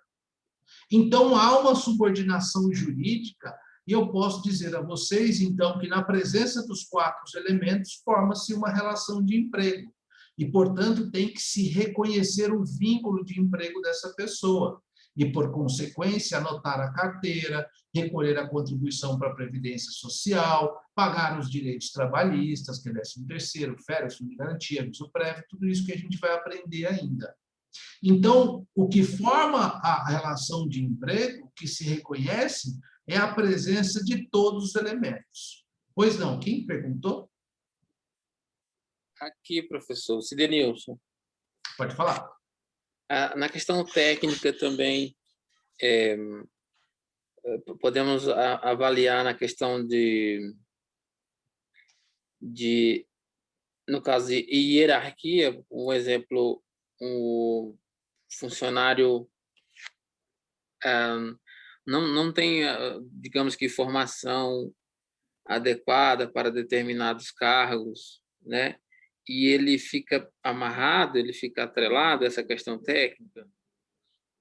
Então, há uma subordinação jurídica, e eu posso dizer a vocês, então, que na presença dos 4 elementos, forma-se uma relação de emprego. E, portanto, tem que se reconhecer o vínculo de emprego dessa pessoa. E, por consequência, anotar a carteira, recolher a contribuição para a Previdência Social, pagar os direitos trabalhistas, que é 13º, férias, fundo de garantia, aviso prévio, tudo isso que a gente vai aprender ainda. Então, o que forma a relação de emprego, que se reconhece, é a presença de todos os elementos. Pois não, quem perguntou? Aqui, professor, Cidenilson. Pode falar. Na questão técnica também, podemos avaliar na questão no caso de hierarquia, um exemplo, o funcionário não tem, digamos que, formação adequada para determinados cargos, né? E ele fica amarrado, ele fica atrelado a essa questão técnica?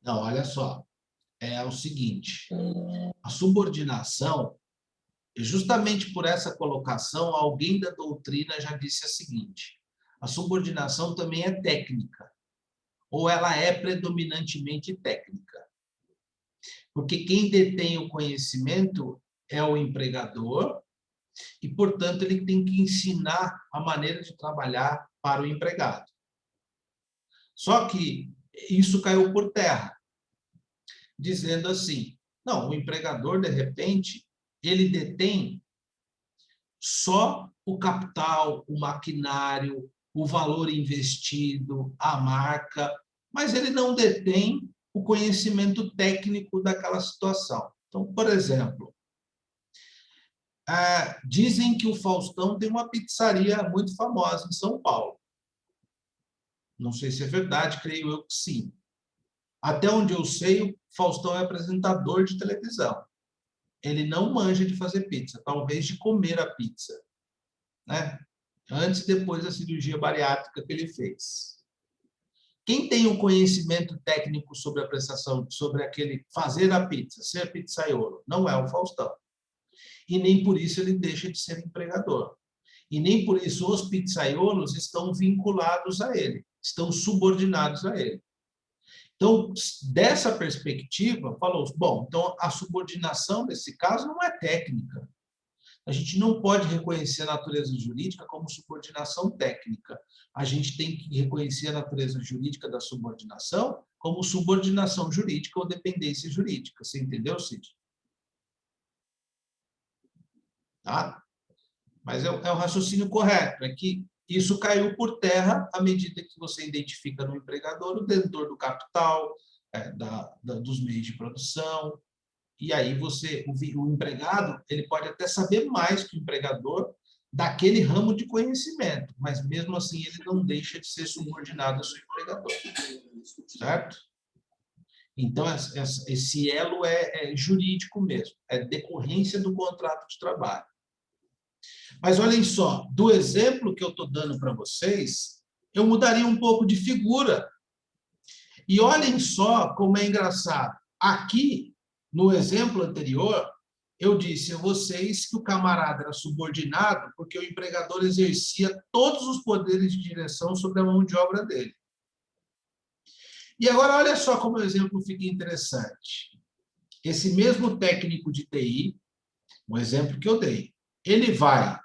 Não, olha só, é o seguinte, a subordinação, justamente por essa colocação, alguém da doutrina já disse a seguinte, a subordinação também é técnica, ou ela é predominantemente técnica. Porque quem detém o conhecimento é o empregador e, portanto, ele tem que ensinar a maneira de trabalhar para o empregado. Só que isso caiu por terra, dizendo assim, não, o empregador, de repente, ele detém só o capital, o maquinário, o valor investido, a marca, mas ele não detém o conhecimento técnico daquela situação. Então, por exemplo, dizem que o Faustão tem uma pizzaria muito famosa em São Paulo. Não sei se é verdade, creio eu que sim. Até onde eu sei, o Faustão é apresentador de televisão. Ele não manja de fazer pizza, talvez de comer a pizza, né? Antes e depois da cirurgia bariátrica que ele fez. Quem tem o conhecimento técnico sobre a prestação, sobre aquele fazer a pizza, ser pizzaiolo, não é o Faustão. E nem por isso ele deixa de ser empregador. E nem por isso os pizzaiolos estão vinculados a ele, estão subordinados a ele. Então, dessa perspectiva, falou, bom, então a subordinação nesse caso não é técnica. A gente não pode reconhecer a natureza jurídica como subordinação técnica. A gente tem que reconhecer a natureza jurídica da subordinação como subordinação jurídica ou dependência jurídica. Você entendeu, Cid? Tá? Mas é um raciocínio correto, é que isso caiu por terra à medida que você identifica no empregador o detentor do capital, dos meios de produção, e aí o empregado, ele pode até saber mais que o empregador daquele ramo de conhecimento, mas mesmo assim ele não deixa de ser subordinado ao seu empregador, certo? Então, esse elo é jurídico mesmo, é decorrência do contrato de trabalho. Mas olhem só, do exemplo que eu estou dando para vocês, eu mudaria um pouco de figura. E olhem só como é engraçado. Aqui, no exemplo anterior, eu disse a vocês que o camarada era subordinado porque o empregador exercia todos os poderes de direção sobre a mão de obra dele. E agora, olha só como o exemplo fica interessante. Esse mesmo técnico de TI, um exemplo que eu dei, ele vai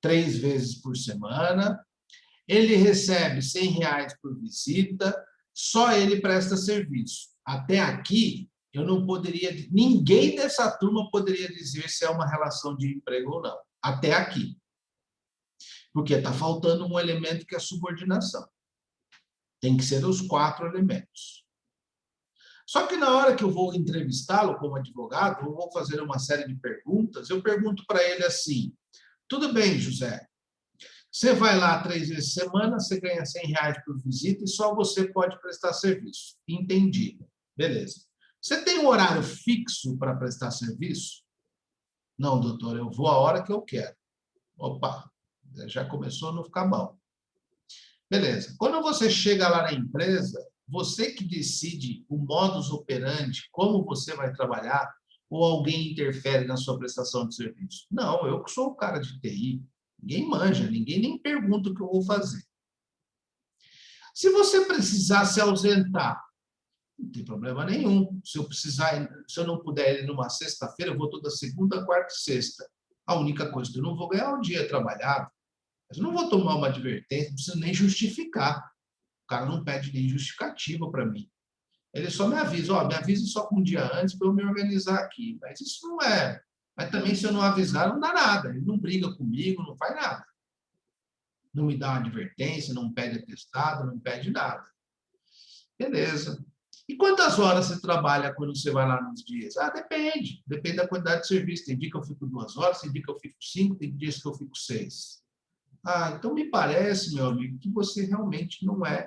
3 vezes por semana, ele recebe R$100 por visita, só ele presta serviço. Até aqui, eu não poderia, ninguém dessa turma poderia dizer se é uma relação de emprego ou não. Até aqui. Porque está faltando um elemento que é a subordinação. Tem que ser os 4 elementos. Só que na hora que eu vou entrevistá-lo como advogado, eu vou fazer uma série de perguntas, eu pergunto para ele assim, tudo bem, José, você vai lá 3 vezes por semana, você ganha R$100 por visita e só você pode prestar serviço. Entendi. Beleza. Você tem um horário fixo para prestar serviço? Não, doutor, eu vou a hora que eu quero. Opa, já começou a não ficar bom. Beleza. Quando você chega lá na empresa, você que decide o modus operandi, como você vai trabalhar, ou alguém interfere na sua prestação de serviço? Não, eu que sou o cara de TI. Ninguém manja, ninguém nem pergunta o que eu vou fazer. Se você precisar se ausentar, não tem problema nenhum. Se eu não puder ir numa sexta-feira, eu vou toda segunda, quarta e sexta. A única coisa que eu não vou ganhar é um dia trabalhado. Mas eu não vou tomar uma advertência, não preciso nem justificar. O cara não pede nem justificativa para mim. Ele só me avisa, me avise só com um dia antes para eu me organizar aqui. Mas isso não é. Mas também, se eu não avisar, não dá nada. Ele não briga comigo, não faz nada. Não me dá uma advertência, não pede atestado, não pede nada. Beleza. E quantas horas você trabalha quando você vai lá nos dias? Depende. Depende da quantidade de serviço. Tem dia que eu fico 2 horas, tem dia que eu fico 5, tem dias que eu fico 6. Então me parece, meu amigo, que você realmente não é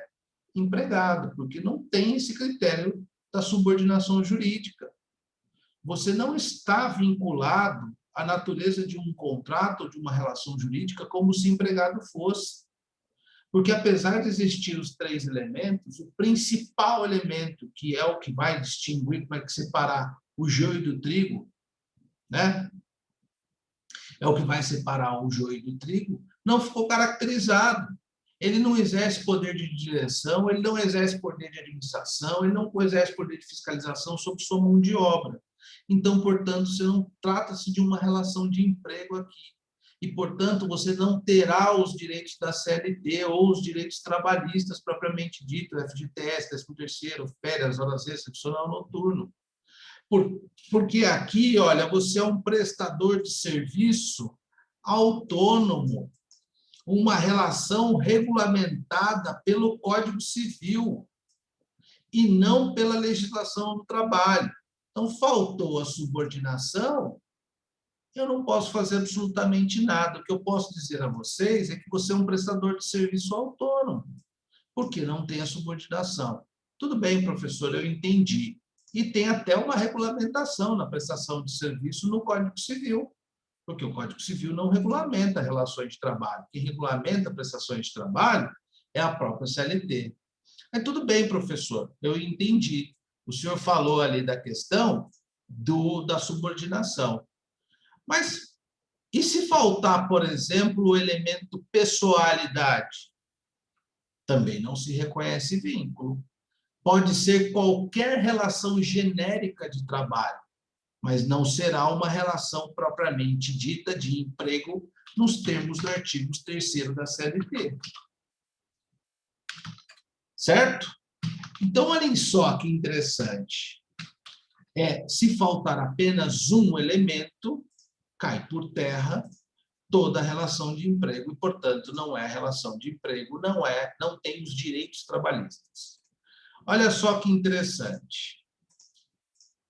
empregado, porque não tem esse critério da subordinação jurídica. Você não está vinculado à natureza de um contrato ou de uma relação jurídica como se empregado fosse. Porque, apesar de existir os 3 elementos, o principal elemento, que é o que vai distinguir, vai separar o joio do trigo, né? É o que vai separar o joio do trigo, não ficou caracterizado. Ele não exerce poder de direção, ele não exerce poder de administração, ele não exerce poder de fiscalização sobre sua mão de obra. Então, portanto, você não trata-se de uma relação de emprego aqui. E, portanto, você não terá os direitos da CLT ou os direitos trabalhistas propriamente dito, FGTS, 13º, férias, horas extras, adicional noturno. Porque aqui, olha, você é um prestador de serviço autônomo, uma relação regulamentada pelo Código Civil e não pela legislação do trabalho. Então, faltou a subordinação, eu não posso fazer absolutamente nada. O que eu posso dizer a vocês é que você é um prestador de serviço autônomo, porque não tem a subordinação. Tudo bem, professor, eu entendi. E tem até uma regulamentação na prestação de serviço no Código Civil, porque o Código Civil não regulamenta relações de trabalho. Quem regulamenta prestações de trabalho é a própria CLT. Mas tudo bem, professor, eu entendi. O senhor falou ali da questão da subordinação. Mas e se faltar, por exemplo, o elemento pessoalidade? Também não se reconhece vínculo. Pode ser qualquer relação genérica de trabalho, mas não será uma relação propriamente dita de emprego nos termos do artigo 3º da CLT. Certo? Então, olhem só que interessante. Se faltar apenas um elemento, cai por terra toda a relação de emprego e, portanto, não é relação de emprego, não tem os direitos trabalhistas. Olha só que interessante.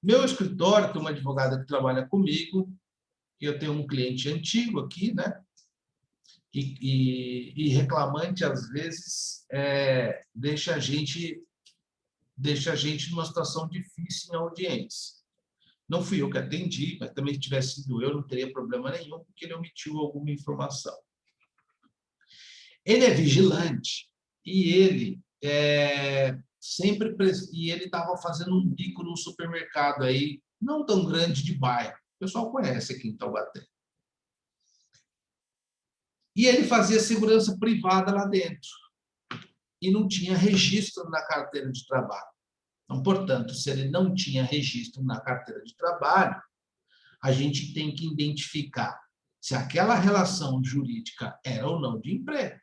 Meu escritório, tem uma advogada que trabalha comigo, eu tenho um cliente antigo aqui, né? E reclamante, às vezes, deixa a gente numa situação difícil em audiência. Não fui eu que atendi, mas também se tivesse sido eu, não teria problema nenhum, porque ele omitiu alguma informação. Ele é vigilante e ele estava fazendo um bico num supermercado aí, não tão grande de bairro. O pessoal conhece aqui em Taubaté. E ele fazia segurança privada lá dentro. E não tinha registro na carteira de trabalho. Então, portanto, se ele não tinha registro na carteira de trabalho, a gente tem que identificar se aquela relação jurídica era ou não de emprego.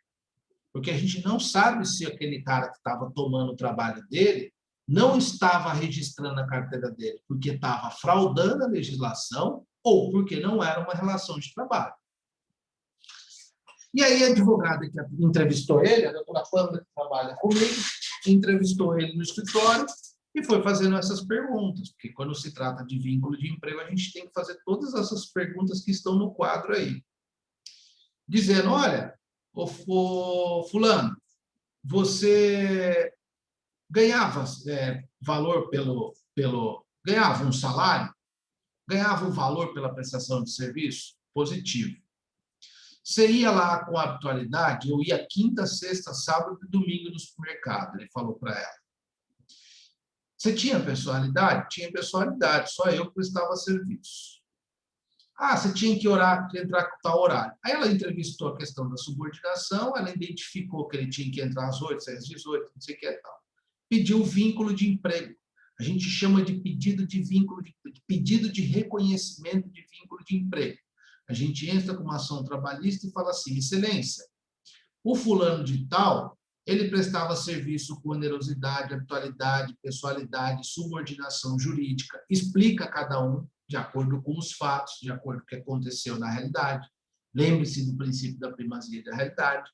Porque a gente não sabe se aquele cara que estava tomando o trabalho dele não estava registrando a carteira dele porque estava fraudando a legislação ou porque não era uma relação de trabalho. E aí a advogada que entrevistou ele, a doutora Pamela, que trabalha comigo, entrevistou ele no escritório e foi fazendo essas perguntas, porque quando se trata de vínculo de emprego, a gente tem que fazer todas essas perguntas que estão no quadro aí. Dizendo, olha, fulano, você ganhava valor ganhava um salário? Ganhava um valor pela prestação de serviço? Positivo. Você ia lá com habitualidade? Eu ia quinta, sexta, sábado e domingo no supermercado, ele falou para ela. Você tinha personalidade? Tinha personalidade, só eu que prestava serviço. Ah, você tinha que entrar com tal horário. Aí ela entrevistou a questão da subordinação, ela identificou que ele tinha que entrar às 8, às 18, não sei o que e tal. Pediu vínculo de emprego. A gente chama de pedido de vínculo, pedido de reconhecimento de vínculo de emprego. A gente entra com uma ação trabalhista e fala assim, excelência, o fulano de tal, ele prestava serviço com onerosidade, habitualidade, pessoalidade, subordinação jurídica, explica cada um de acordo com os fatos, de acordo com o que aconteceu na realidade. Lembre-se do princípio da primazia da realidade.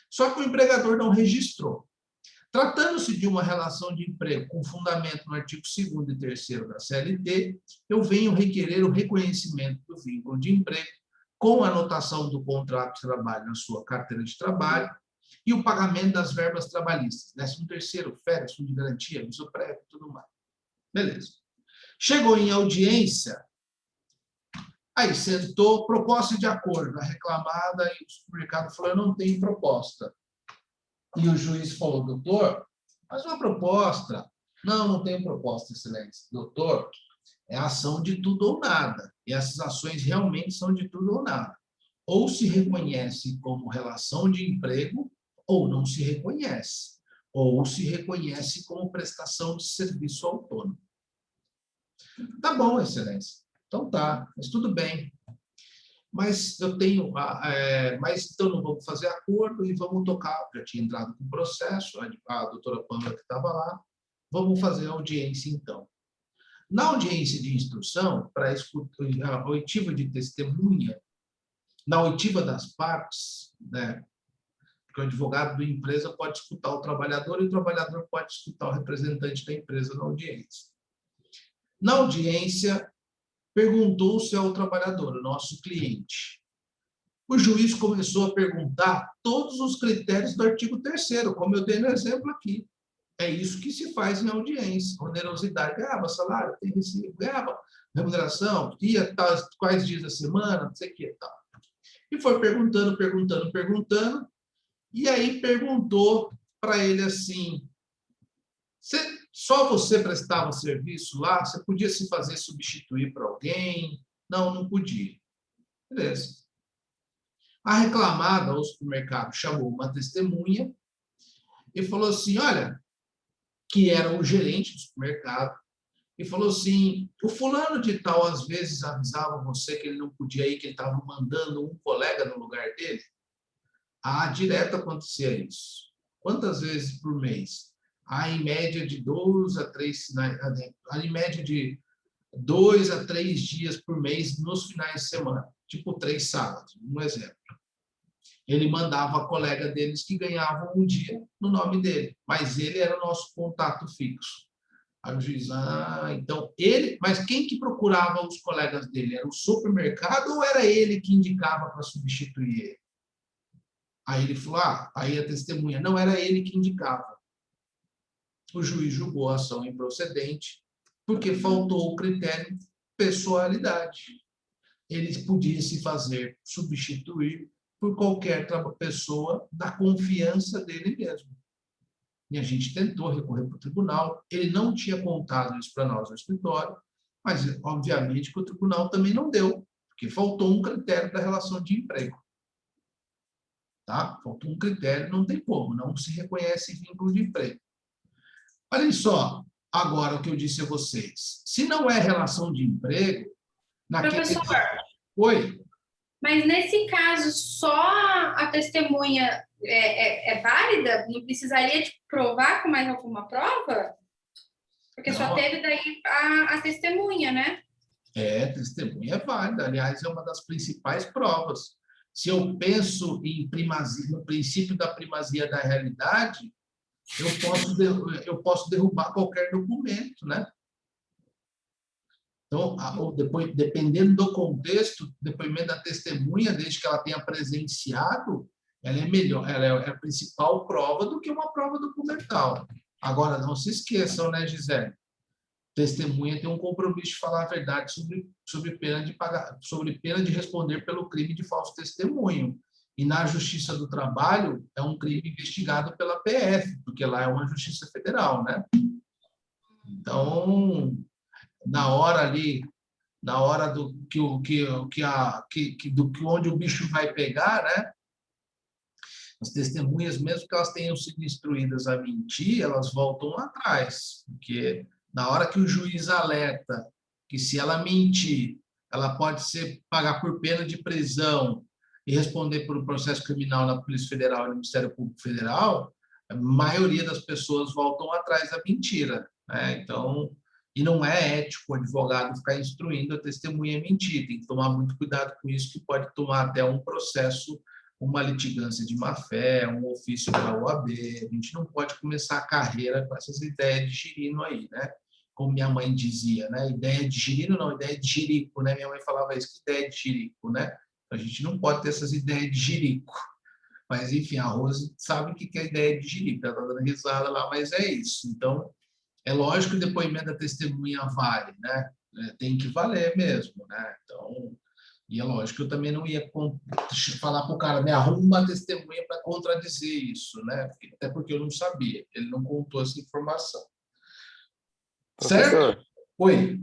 Só que o empregador não registrou. Tratando-se de uma relação de emprego com fundamento no artigo 2º e 3º da CLT, eu venho requerer o reconhecimento do vínculo de emprego com a anotação do contrato de trabalho na sua carteira de trabalho e o pagamento das verbas trabalhistas, 13º, férias, fundo de garantia, aviso prévio e tudo mais. Beleza. Chegou em audiência, aí sentou, proposta de acordo, a reclamada, e o supermercado falou, eu não tenho proposta. E o juiz falou, doutor, mas uma proposta. Não, não tenho proposta, excelência. Doutor, é ação de tudo ou nada. E essas ações realmente são de tudo ou nada. Ou se reconhece como relação de emprego, ou não se reconhece. Ou se reconhece como prestação de serviço autônomo. Tá bom, excelência. Então tá, mas tudo bem. Mas eu tenho, mas então não vamos fazer acordo e vamos tocar. Já tinha entrado com o processo, a doutora Pamela que estava lá, vamos fazer a audiência então. Na audiência de instrução, para a oitiva de testemunha, na oitiva das partes, né, porque o advogado da empresa pode escutar o trabalhador e o trabalhador pode escutar o representante da empresa na audiência. Na audiência, perguntou-se ao trabalhador, o nosso cliente. O juiz começou a perguntar todos os critérios do artigo 3º, como eu dei no exemplo aqui. É isso que se faz em audiência. Onerosidade, ganhava salário, tem recibo, ganhava remuneração, ia quais dias da semana, não sei o que tal. E foi perguntando, e aí perguntou para ele assim, só você prestava serviço lá? Você podia se fazer substituir para alguém? Não, não podia. Beleza. A reclamada ao supermercado chamou uma testemunha e falou assim, olha, que era o gerente do supermercado, e falou assim, o fulano de tal às vezes avisava você que ele não podia ir, que ele estava mandando um colega no lugar dele? Ah, direto acontecia isso. Quantas vezes por mês? Em média de 2 a 3 sinais, em média de 2 a 3 dias por mês nos finais de semana, tipo 3 sábados, um exemplo. Ele mandava a colega deles que ganhavam um dia no nome dele, mas ele era o nosso contato fixo. Aí o juiz, então ele, mas quem que procurava os colegas dele? Era o supermercado ou era ele que indicava para substituir ele? Aí ele falou, aí a testemunha, não era ele que indicava. O juiz julgou a ação improcedente, porque faltou o critério pessoalidade. Ele podia se fazer substituir por qualquer pessoa da confiança dele mesmo. E a gente tentou recorrer para o tribunal. Ele não tinha contado isso para nós no escritório, mas, obviamente, que o tribunal também não deu, porque faltou um critério da relação de emprego. Tá? Faltou um critério, não tem como, não se reconhece vínculo de emprego. Olha só, agora o que eu disse a vocês. Se não é relação de emprego... Professor, oi? Mas nesse caso, só a testemunha é válida? Não precisaria de provar com mais alguma prova? Porque não. Só teve daí a testemunha, né? Testemunha é válida. Aliás, é uma das principais provas. Se eu penso em primazia, no princípio da primazia da realidade, eu posso derrubar qualquer documento, né? Então, dependendo do contexto, o depoimento da testemunha, desde que ela tenha presenciado, ela é melhor, ela é a principal prova do que uma prova documental. Agora, não se esqueçam, né, Gisele? Testemunha tem um compromisso de falar a verdade sobre pena de responder pelo crime de falso testemunho. E na Justiça do Trabalho é um crime investigado pela PF, porque lá é uma justiça federal, né? Então, na hora do onde o bicho vai pegar, né? As testemunhas, mesmo que elas tenham sido instruídas a mentir, elas voltam atrás, porque na hora que o juiz alerta que se ela mentir, ela pode pagar por pena de prisão e responder por um processo criminal na Polícia Federal e no Ministério Público Federal, a maioria das pessoas voltam atrás da mentira, né? Então, e não é ético o advogado ficar instruindo a testemunha a mentir, tem que tomar muito cuidado com isso, que pode tomar até um processo, uma litigância de má-fé, um ofício da OAB. A gente não pode começar a carreira com essas ideias de girino aí, né? Como minha mãe dizia, né? Ideia de girino não, ideia de jirico, né? Minha mãe falava isso, que ideia de jirico, né? A gente não pode ter essas ideias de jirico. Mas, enfim, a Rose sabe o que é ideia de jirico, ela está dando risada lá, mas é isso. Então, é lógico que o depoimento da testemunha vale, né? Tem que valer mesmo, né? Então, e é lógico que eu também não ia falar para o cara, me arruma uma testemunha para contradizer isso, né? Até porque eu não sabia, ele não contou essa informação. Professor, certo? Oi.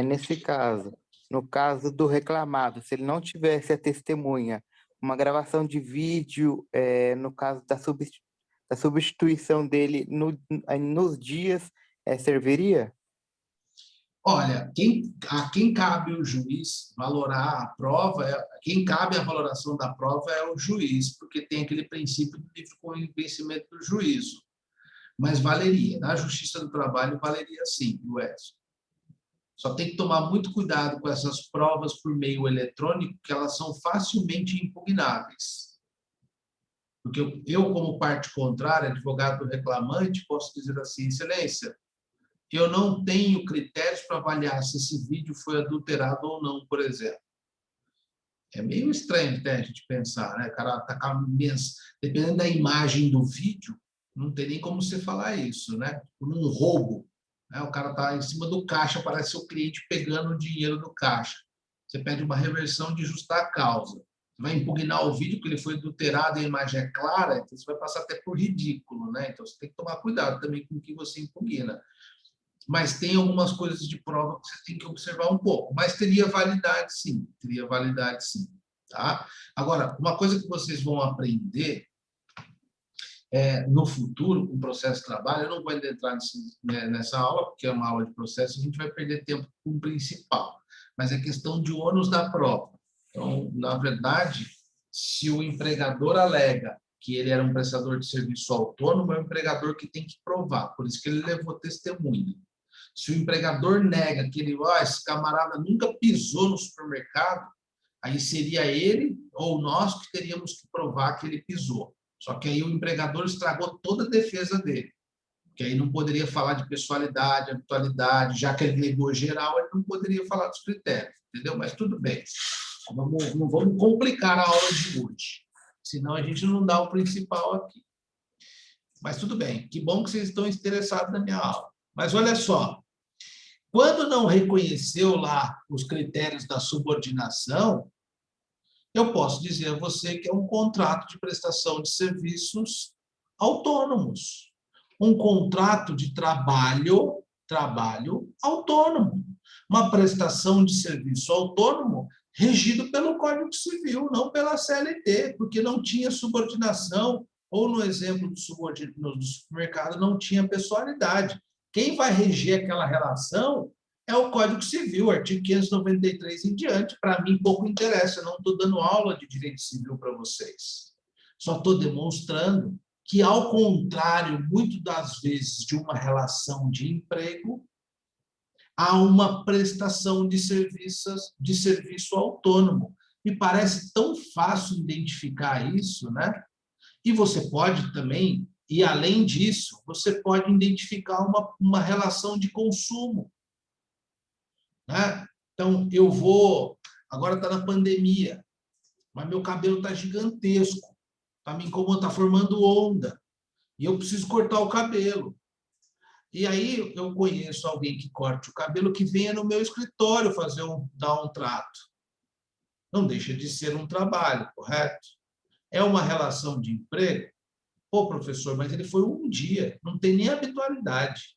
Nesse caso, no caso do reclamado, se ele não tivesse a testemunha, uma gravação de vídeo, no caso da substituição dele nos dias, serviria? Olha, a quem cabe o juiz valorar a prova, quem cabe a valoração da prova é o juiz, porque tem aquele princípio do livre convencimento do juízo. Mas valeria, na Justiça do Trabalho valeria sim, Edson. Só tem que tomar muito cuidado com essas provas por meio eletrônico, que elas são facilmente impugnáveis. Porque eu, como parte contrária, advogado reclamante, posso dizer assim, excelência, eu não tenho critérios para avaliar se esse vídeo foi adulterado ou não, por exemplo. É meio estranho até a gente pensar, né? O cara tá com a dependendo da imagem do vídeo, não tem nem como você falar isso, né? Num roubo, né? O cara tá em cima do caixa, parece o cliente pegando o dinheiro do caixa. Você pede uma reversão de justa causa. Você vai impugnar o vídeo, que ele foi adulterado e a imagem é clara, então você vai passar até por ridículo, né? Então você tem que tomar cuidado também com o que você impugna. Mas tem algumas coisas de prova que você tem que observar um pouco. Mas teria validade, sim. Teria validade, sim. Tá? Agora, uma coisa que vocês vão aprender no futuro, com o processo de trabalho, eu não vou entrar nessa aula, porque é uma aula de processo, a gente vai perder tempo com o principal. Mas é questão de ônus da prova. Então, na verdade, se o empregador alega que ele era um prestador de serviço autônomo, é o empregador que tem que provar. Por isso que ele levou testemunha. Se o empregador nega que esse camarada nunca pisou no supermercado, aí seria ele ou nós que teríamos que provar que ele pisou. Só que aí o empregador estragou toda a defesa dele. Que aí não poderia falar de pessoalidade, habitualidade, já que ele negou geral, ele não poderia falar dos critérios, entendeu? Mas tudo bem. Não vamos complicar a aula de hoje, senão a gente não dá o principal aqui. Mas tudo bem, que bom que vocês estão interessados na minha aula. Mas olha só, quando não reconheceu lá os critérios da subordinação, eu posso dizer a você que é um contrato de prestação de serviços autônomos. Um contrato de trabalho autônomo. Uma prestação de serviço autônomo regido pelo Código Civil, não pela CLT, porque não tinha subordinação, ou no exemplo do supermercado, não tinha pessoalidade. Quem vai reger aquela relação é o Código Civil, artigo 593 em diante. Para mim, pouco interessa, eu não estou dando aula de direito civil para vocês. Só estou demonstrando que, ao contrário, muitas das vezes, de uma relação de emprego, há uma prestação de serviço autônomo. Me parece tão fácil identificar isso, né? E você pode também, e além disso, você pode identificar uma relação de consumo, né? Então, agora está na pandemia, mas meu cabelo está gigantesco, está me incomodando, está formando onda, e eu preciso cortar o cabelo. E aí eu conheço alguém que corte o cabelo, que venha no meu escritório dar um trato. Não deixa de ser um trabalho, correto? É uma relação de emprego? Pô, professor, mas ele foi um dia, não tem nem habitualidade.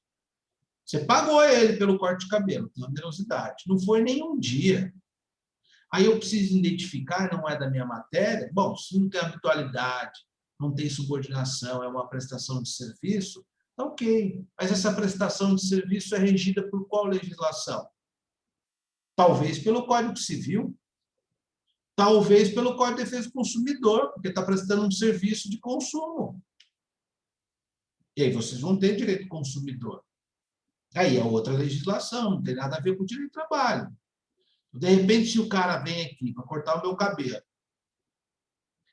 Você pagou ele pelo corte de cabelo, tem onerosidade. Não foi nem um dia. Aí eu preciso identificar, não é da minha matéria? Bom, se não tem habitualidade, não tem subordinação, é uma prestação de serviço, ok. Mas essa prestação de serviço é regida por qual legislação? Talvez pelo Código Civil, talvez pelo Código de Defesa do Consumidor, porque está prestando um serviço de consumo. E aí vocês vão ter direito do consumidor. Aí é outra legislação, não tem nada a ver com o direito do trabalho. De repente, se o cara vem aqui para cortar o meu cabelo,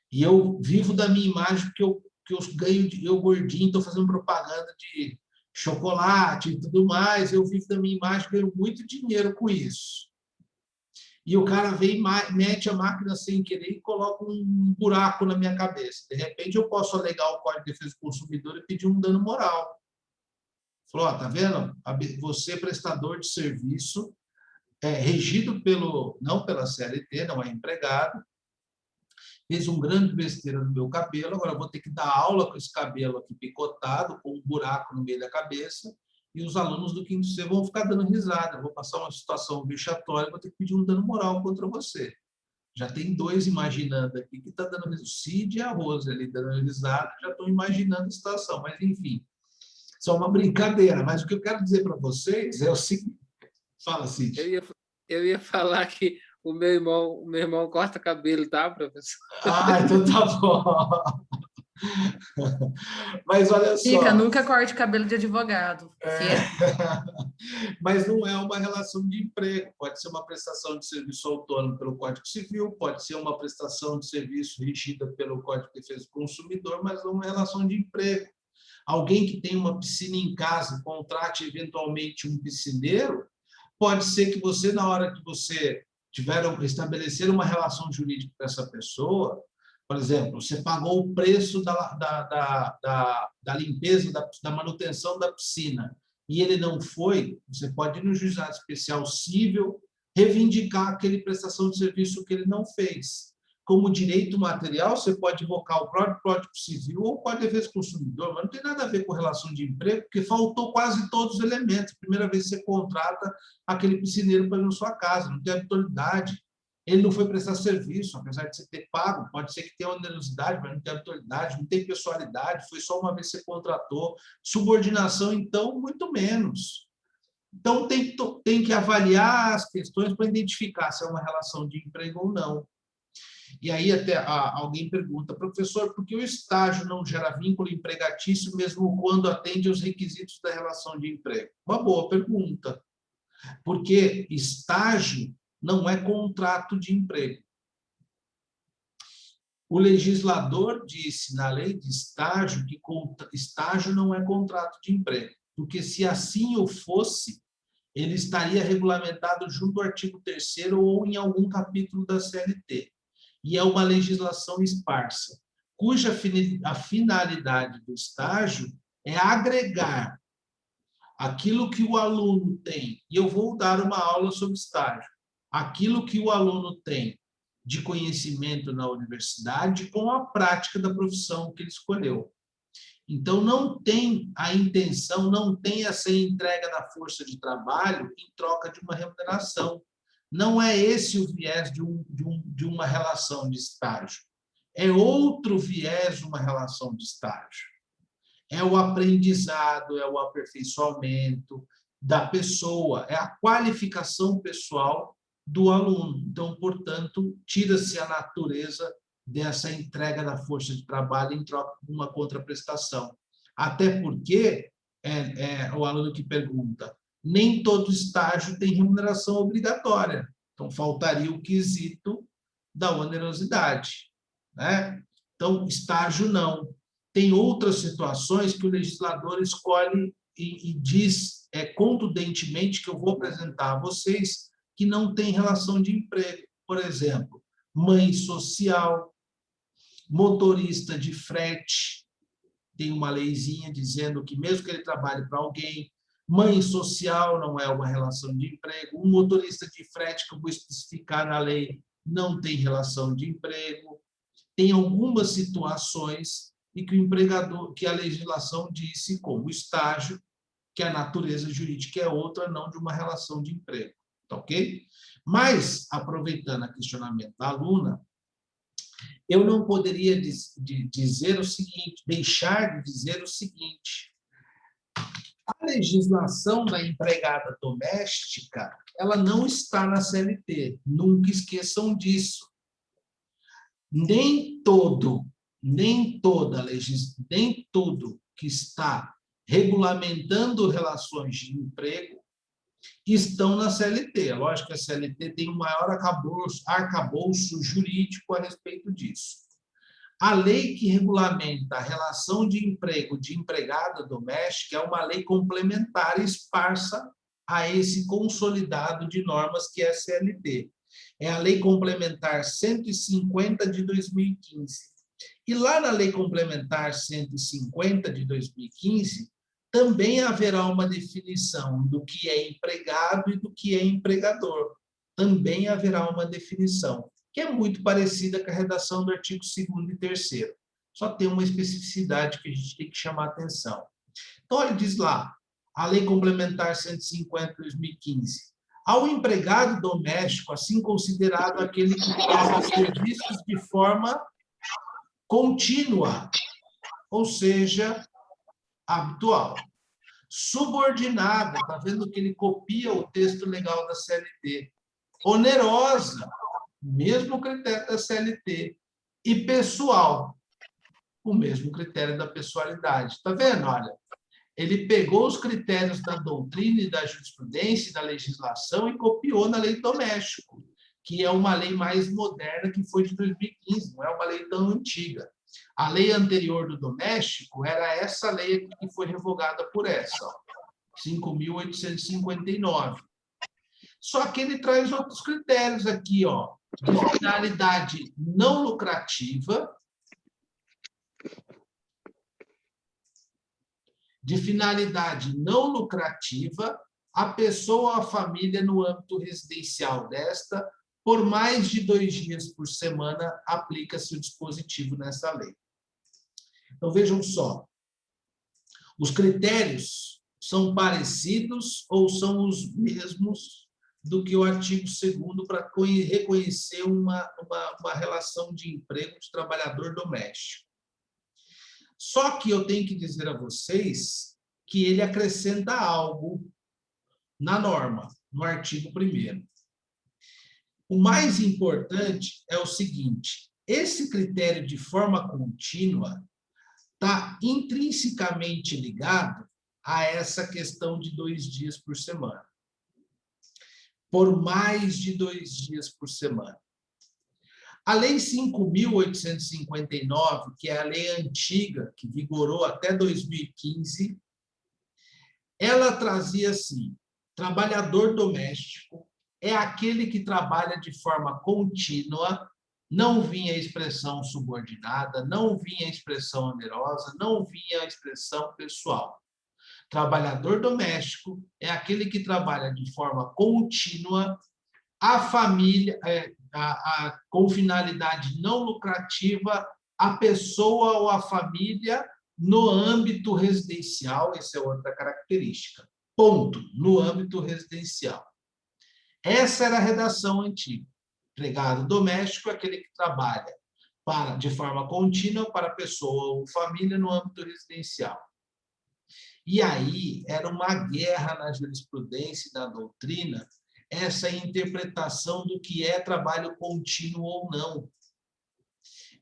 e eu vivo da minha imagem, porque eu ganho, eu gordinho, estou fazendo propaganda de chocolate e tudo mais, eu vivo da minha imagem, ganho muito dinheiro com isso. E o cara vem, mete a máquina sem querer e coloca um buraco na minha cabeça. De repente, eu posso alegar o Código de Defesa do Consumidor e pedir um dano moral. Falou, tá vendo? Você, prestador de serviço, regido não pela CLT, não é empregado, fez um grande besteira no meu cabelo, agora eu vou ter que dar aula com esse cabelo aqui picotado, com um buraco no meio da cabeça, e os alunos do quinto C vão ficar dando risada. Eu vou passar uma situação vexatória, vou ter que pedir um dano moral contra você. Já tem dois imaginando aqui que está dando risada. O Cid e a Rose ali dando risada, já estão imaginando a situação. Mas, enfim, só uma brincadeira. Mas o que eu quero dizer para vocês é o seguinte. Fala, Cid. Eu ia falar que o meu irmão corta cabelo, tá, professor? Ah, então tá bom. Mas olha só. Fica, nunca corte cabelo de advogado. Mas não é uma relação de emprego. Pode ser uma prestação de serviço autônomo pelo Código Civil, pode ser uma prestação de serviço regida pelo Código de Defesa do Consumidor, mas não é uma relação de emprego. Alguém que tem uma piscina em casa, contrate eventualmente um piscineiro, pode ser que você, na hora que você estabelecer uma relação jurídica com essa pessoa, por exemplo, você pagou o preço da limpeza, da manutenção da piscina, e ele não foi, você pode ir no juizado especial civil reivindicar aquele prestação de serviço que ele não fez. Como direito material, você pode invocar o próprio Código Civil ou o Código de Defesa do Consumidor, mas não tem nada a ver com relação de emprego, porque faltou quase todos os elementos. Primeira vez que você contrata aquele piscineiro para ir na sua casa, não tem autoridade. Ele não foi prestar serviço, apesar de você ter pago, pode ser que tenha onerosidade, mas não tem autoridade, não tem pessoalidade, foi só uma vez que você contratou. Subordinação, então, muito menos. Então, tem que avaliar as questões para identificar se é uma relação de emprego ou não. E aí até alguém pergunta, professor, por que o estágio não gera vínculo empregatício mesmo quando atende aos requisitos da relação de emprego? Uma boa pergunta, porque estágio não é contrato de emprego. O legislador disse na lei de estágio que estágio não é contrato de emprego, porque se assim o fosse, ele estaria regulamentado junto ao artigo 3º ou em algum capítulo da CLT. E é uma legislação esparsa, cuja a finalidade do estágio é agregar aquilo que o aluno tem, e eu vou dar uma aula sobre estágio, aquilo que o aluno tem de conhecimento na universidade com a prática da profissão que ele escolheu. Então, não tem a intenção, não tem essa entrega da força de trabalho em troca de uma remuneração. Não é esse o viés de uma relação de estágio. É outro viés de uma relação de estágio. É o aprendizado, é o aperfeiçoamento da pessoa, é a qualificação pessoal do aluno. Então, portanto, tira-se a natureza dessa entrega da força de trabalho em troca de uma contraprestação. Até porque, o aluno que pergunta, nem todo estágio tem remuneração obrigatória. Então, faltaria o quesito da onerosidade, né? Então, estágio não. Tem outras situações que o legislador escolhe e diz contundentemente, que eu vou apresentar a vocês, que não tem relação de emprego. Por exemplo, mãe social, motorista de frete, tem uma leizinha dizendo que mesmo que ele trabalhe para alguém, mãe social não é uma relação de emprego, um motorista de frete, que eu vou especificar na lei, não tem relação de emprego. Tem algumas situações em que o empregador, que a legislação disse como estágio, que a natureza jurídica é outra, não de uma relação de emprego. Tá ok? Mas, aproveitando o questionamento da aluna, eu não poderia dizer o seguinte, deixar de dizer o seguinte: a legislação da empregada doméstica, ela não está na CLT, nunca esqueçam disso. Nem tudo que está regulamentando relações de emprego estão na CLT. É lógico que a CLT tem um maior arcabouço jurídico a respeito disso. A lei que regulamenta a relação de emprego de empregada doméstica é uma lei complementar esparsa a esse consolidado de normas que é a CLT. É a Lei Complementar 150 de 2015. E lá na Lei Complementar 150 de 2015, também haverá uma definição do que é empregado e do que é empregador. Também haverá uma definição, que é muito parecida com a redação do artigo 2º e 3º. Só tem uma especificidade que a gente tem que chamar a atenção. Então, olha, diz lá, a Lei Complementar 150 de 2015. Ao empregado doméstico, assim considerado aquele que presta serviços de forma contínua, ou seja, habitual. Subordinada, está vendo que ele copia o texto legal da CLT. Onerosa, mesmo critério da CLT. E pessoal, o mesmo critério da pessoalidade. Está vendo? Olha, ele pegou os critérios da doutrina e da jurisprudência e da legislação e copiou na lei doméstico, que é uma lei mais moderna, que foi de 2015, não é uma lei tão antiga. A lei anterior do doméstico era essa lei aqui que foi revogada por essa, 5.859. Só que ele traz outros critérios aqui, ó, de finalidade não lucrativa, a pessoa ou a família no âmbito residencial desta, por mais de 2 dias por semana, aplica-se o dispositivo nessa lei. Então, vejam só, os critérios são parecidos ou são os mesmos do que o artigo 2º para reconhecer uma relação de emprego de trabalhador doméstico. Só que eu tenho que dizer a vocês que ele acrescenta algo na norma, no artigo 1º. O mais importante é o seguinte: Esse critério de forma contínua está intrinsecamente ligado a essa questão de 2 dias por semana. Por mais de 2 dias por semana. A Lei 5.859, que é a lei antiga, que vigorou até 2015, ela trazia assim: trabalhador doméstico é aquele que trabalha de forma contínua, não vinha a expressão subordinada, não vinha a expressão onerosa, não vinha a expressão pessoal. Trabalhador doméstico é aquele que trabalha de forma contínua, a família, com finalidade não lucrativa, a pessoa ou a família no âmbito residencial, essa é outra característica. Ponto, no âmbito residencial. Essa era a redação antiga. Empregado doméstico é aquele que trabalha de forma contínua para a pessoa ou família no âmbito residencial. E aí era uma guerra na jurisprudência e na doutrina essa interpretação do que é trabalho contínuo ou não.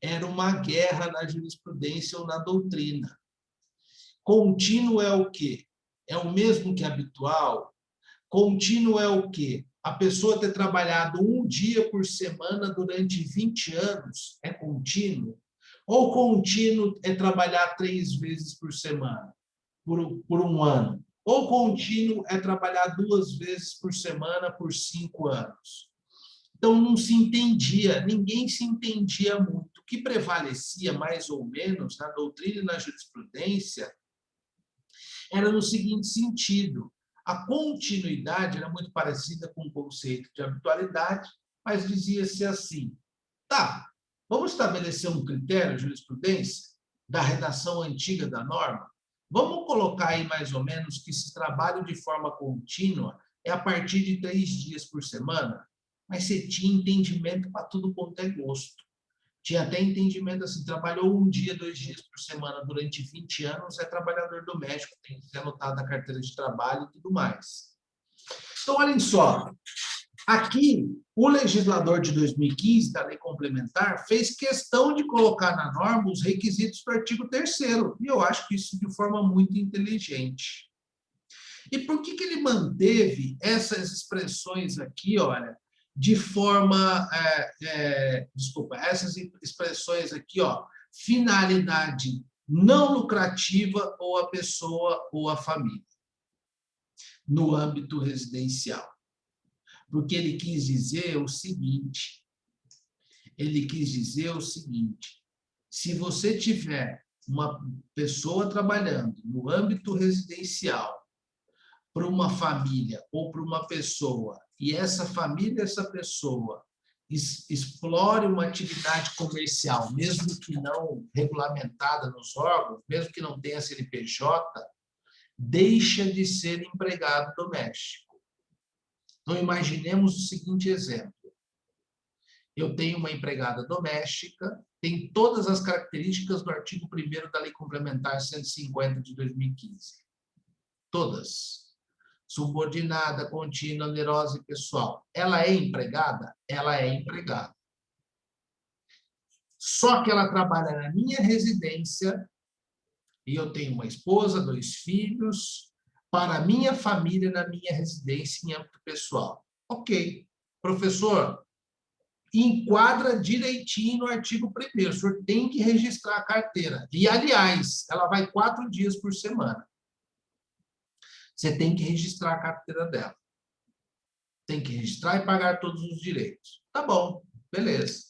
Era uma guerra na jurisprudência ou na doutrina. Contínuo é o quê? É o mesmo que habitual? Contínuo é o quê? A pessoa ter trabalhado 1 dia por semana durante 20 anos é contínuo? Ou contínuo é trabalhar 3 vezes por semana, por 1 ano? Ou contínuo é trabalhar 2 vezes por semana por 5 anos? Então, não se entendia, ninguém se entendia muito. O que prevalecia, mais ou menos, na doutrina e na jurisprudência, era no seguinte sentido: a continuidade era muito parecida com o conceito de habitualidade, mas dizia-se assim: tá, vamos estabelecer um critério de jurisprudência da redação antiga da norma? Vamos colocar aí mais ou menos que esse trabalho de forma contínua é a partir de 3 dias por semana? Mas você tinha entendimento para tudo quanto é gosto. Tinha até entendimento assim: trabalhou 1 dia, 2 dias por semana durante 20 anos, é trabalhador doméstico, tem que ser anotado na carteira de trabalho e tudo mais. Então, olhem só. Aqui, o legislador de 2015, da lei complementar, fez questão de colocar na norma os requisitos do artigo 3º, e eu acho que isso de forma muito inteligente. E por que ele manteve essas expressões aqui, olha, de forma, essas expressões aqui, ó, finalidade não lucrativa ou a pessoa ou a família, no âmbito residencial? Porque ele quis dizer o seguinte, se você tiver uma pessoa trabalhando no âmbito residencial para uma família ou para uma pessoa, e essa família, essa pessoa, explore uma atividade comercial, mesmo que não regulamentada nos órgãos, mesmo que não tenha CNPJ, deixa de ser empregado doméstico. Então, imaginemos o seguinte exemplo. Eu tenho uma empregada doméstica, tem todas as características do artigo 1º da Lei Complementar 150 de 2015. Todas. Subordinada, contínua, onerosa e pessoal. Ela é empregada? Ela é empregada. Só que ela trabalha na minha residência e eu tenho uma esposa, 2 filhos, para a minha família na minha residência em âmbito pessoal. Ok. Professor, enquadra direitinho no artigo 1º. O senhor tem que registrar a carteira. E, aliás, ela vai 4 dias por semana. Você tem que registrar a carteira dela. Tem que registrar e pagar todos os direitos. Tá bom, beleza.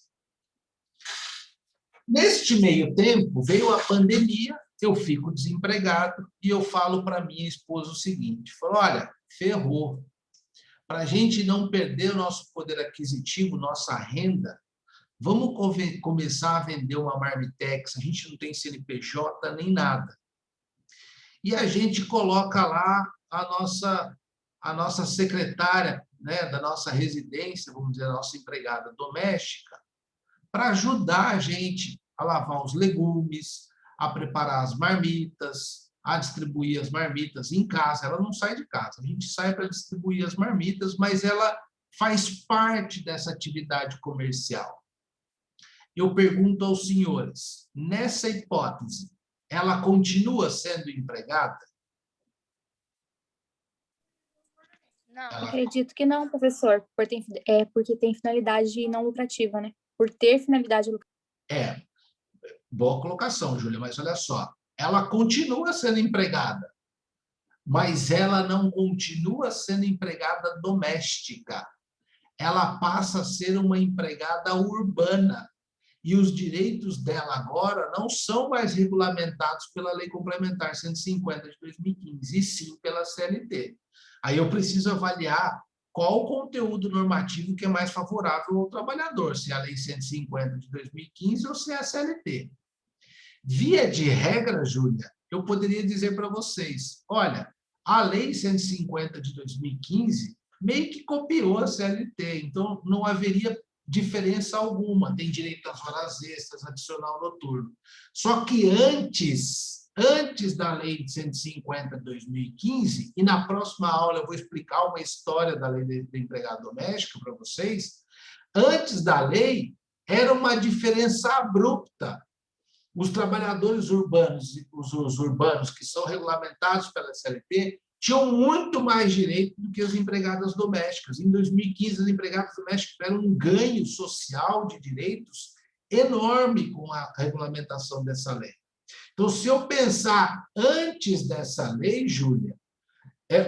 Neste meio tempo, veio a pandemia, eu fico desempregado e eu falo para minha esposa o seguinte, falo, olha, ferrou. Para a gente não perder o nosso poder aquisitivo, nossa renda, vamos começar a vender uma Marmitex, a gente não tem CNPJ nem nada. E a gente coloca lá a nossa secretária, né, da nossa residência, vamos dizer, a nossa empregada doméstica, para ajudar a gente a lavar os legumes, a preparar as marmitas, a distribuir as marmitas em casa. Ela não sai de casa, a gente sai para distribuir as marmitas, mas ela faz parte dessa atividade comercial. eu pergunto aos senhores, nessa hipótese, ela continua sendo empregada? Não. Acredito que não, professor, porque tem finalidade não lucrativa, né? Por ter finalidade lucrativa. Boa colocação, Júlia, mas olha só, ela continua sendo empregada, mas ela não continua sendo empregada doméstica. Ela passa a ser uma empregada urbana. E os direitos dela agora não são mais regulamentados pela Lei Complementar 150 de 2015, e sim pela CLT. Aí eu preciso avaliar qual o conteúdo normativo que é mais favorável ao trabalhador, se é a Lei 150 de 2015 ou se é a CLT. Via de regra, Júlia, eu poderia dizer para vocês, olha, a Lei 150 de 2015 meio que copiou a CLT, então não haveria diferença alguma, tem direito às horas extras, adicional noturno. Só que antes da Lei 150 de 2015, e na próxima aula eu vou explicar uma história da Lei do Empregado Doméstico para vocês, antes da lei era uma diferença abrupta. Os trabalhadores urbanos, os urbanos que são regulamentados pela CLT, tinham muito mais direito do que as empregadas domésticas. Em 2015, as empregadas domésticas tiveram um ganho social de direitos enorme com a regulamentação dessa lei. Então, se eu pensar antes dessa lei, Júlia,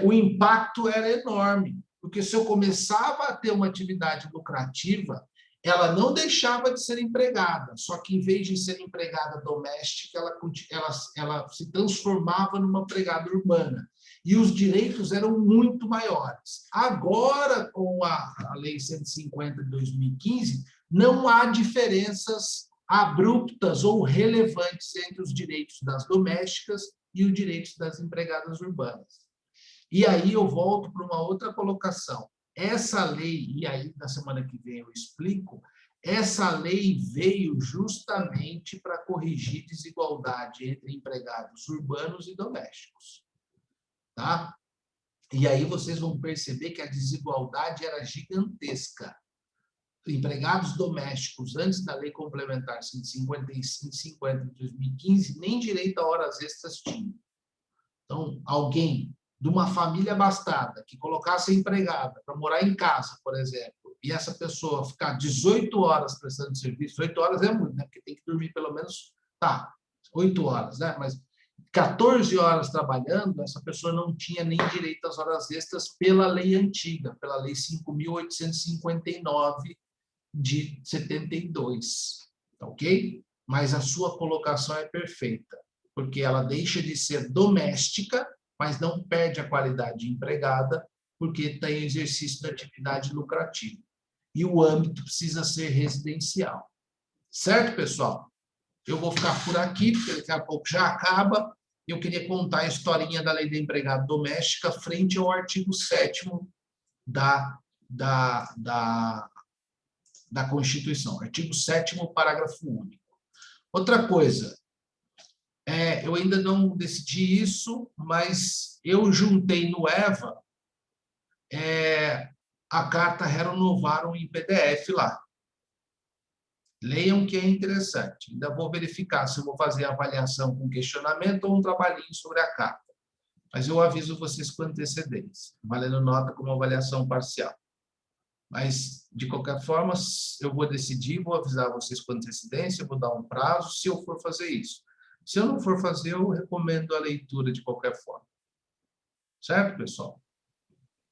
o impacto era enorme, porque se eu começava a ter uma atividade lucrativa, ela não deixava de ser empregada, só que, em vez de ser empregada doméstica, ela se transformava numa empregada urbana. E os direitos eram muito maiores. Agora, com a Lei 150 de 2015, não há diferenças abruptas ou relevantes entre os direitos das domésticas e os direitos das empregadas urbanas. E aí eu volto para uma outra colocação. Essa lei, e aí na semana que vem eu explico, essa lei veio justamente para corrigir desigualdade entre empregados urbanos e domésticos. Tá? E aí vocês vão perceber que a desigualdade era gigantesca. Empregados domésticos, antes da Lei Complementar 150 de 2015, nem direito a horas extras tinham. Então, alguém de uma família abastada que colocasse a empregada para morar em casa, por exemplo, e essa pessoa ficar 18 horas prestando serviço, 8 horas é muito, né? Porque tem que dormir pelo menos, 8 horas, né? Mas 14 horas trabalhando, essa pessoa não tinha nem direito às horas extras pela lei antiga, pela Lei 5.859 de 72, ok? Mas a sua colocação é perfeita, porque ela deixa de ser doméstica, mas não perde a qualidade de empregada, porque tem exercício da atividade lucrativa. E o âmbito precisa ser residencial. Certo, pessoal? Eu vou ficar por aqui, porque daqui a pouco já acaba. Eu queria contar a historinha da Lei da Empregada Doméstica frente ao artigo 7º da Constituição. Artigo 7º, parágrafo único. Outra coisa, eu ainda não decidi isso, mas eu juntei no EVA a carta Rerum Novarum em PDF lá. Leiam que é interessante. Ainda vou verificar se eu vou fazer a avaliação com questionamento ou um trabalhinho sobre a carta. Mas eu aviso vocês com antecedência, valendo nota como avaliação parcial. Mas, de qualquer forma, eu vou decidir, vou avisar vocês com antecedência, vou dar um prazo, se eu for fazer isso. Se eu não for fazer, eu recomendo a leitura de qualquer forma. Certo, pessoal?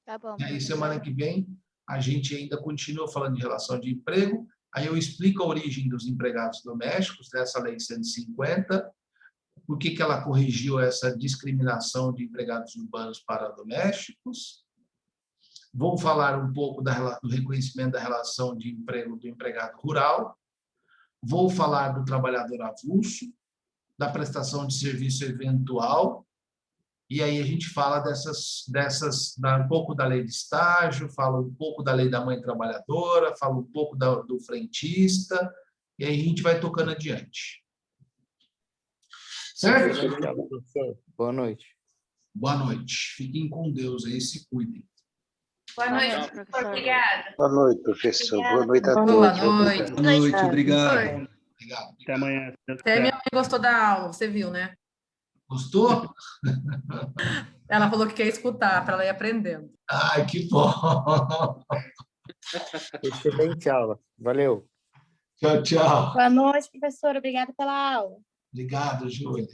Tá bom. E aí, semana que vem, a gente ainda continua falando de relação de emprego, aí eu explico a origem dos empregados domésticos, dessa Lei 150, por que ela corrigiu essa discriminação de empregados urbanos para domésticos. Vou falar um pouco do reconhecimento da relação de emprego do empregado rural. Vou falar do trabalhador avulso, da prestação de serviço eventual, e aí a gente fala um pouco da lei de estágio, fala um pouco da lei da mãe trabalhadora, fala um pouco do frentista, e aí a gente vai tocando adiante. Certo? Boa noite. Boa noite. Fiquem com Deus aí, se cuidem. Boa noite, noite, professor. professor. Obrigada. Boa noite, professor. Obrigada. Boa noite a Boa todos. noite. Obrigado. Boa noite, Oi. obrigado. Obrigado. Até amanhã. se Deus Até minha quiser. mãe gostou da aula, você viu, né? Gostou? Ela falou que quer escutar para ela ir aprendendo. Ai, que bom. Excelente aula. Valeu. Tchau, tchau. Boa noite, professora. Obrigada pela aula. Obrigado, Júlia.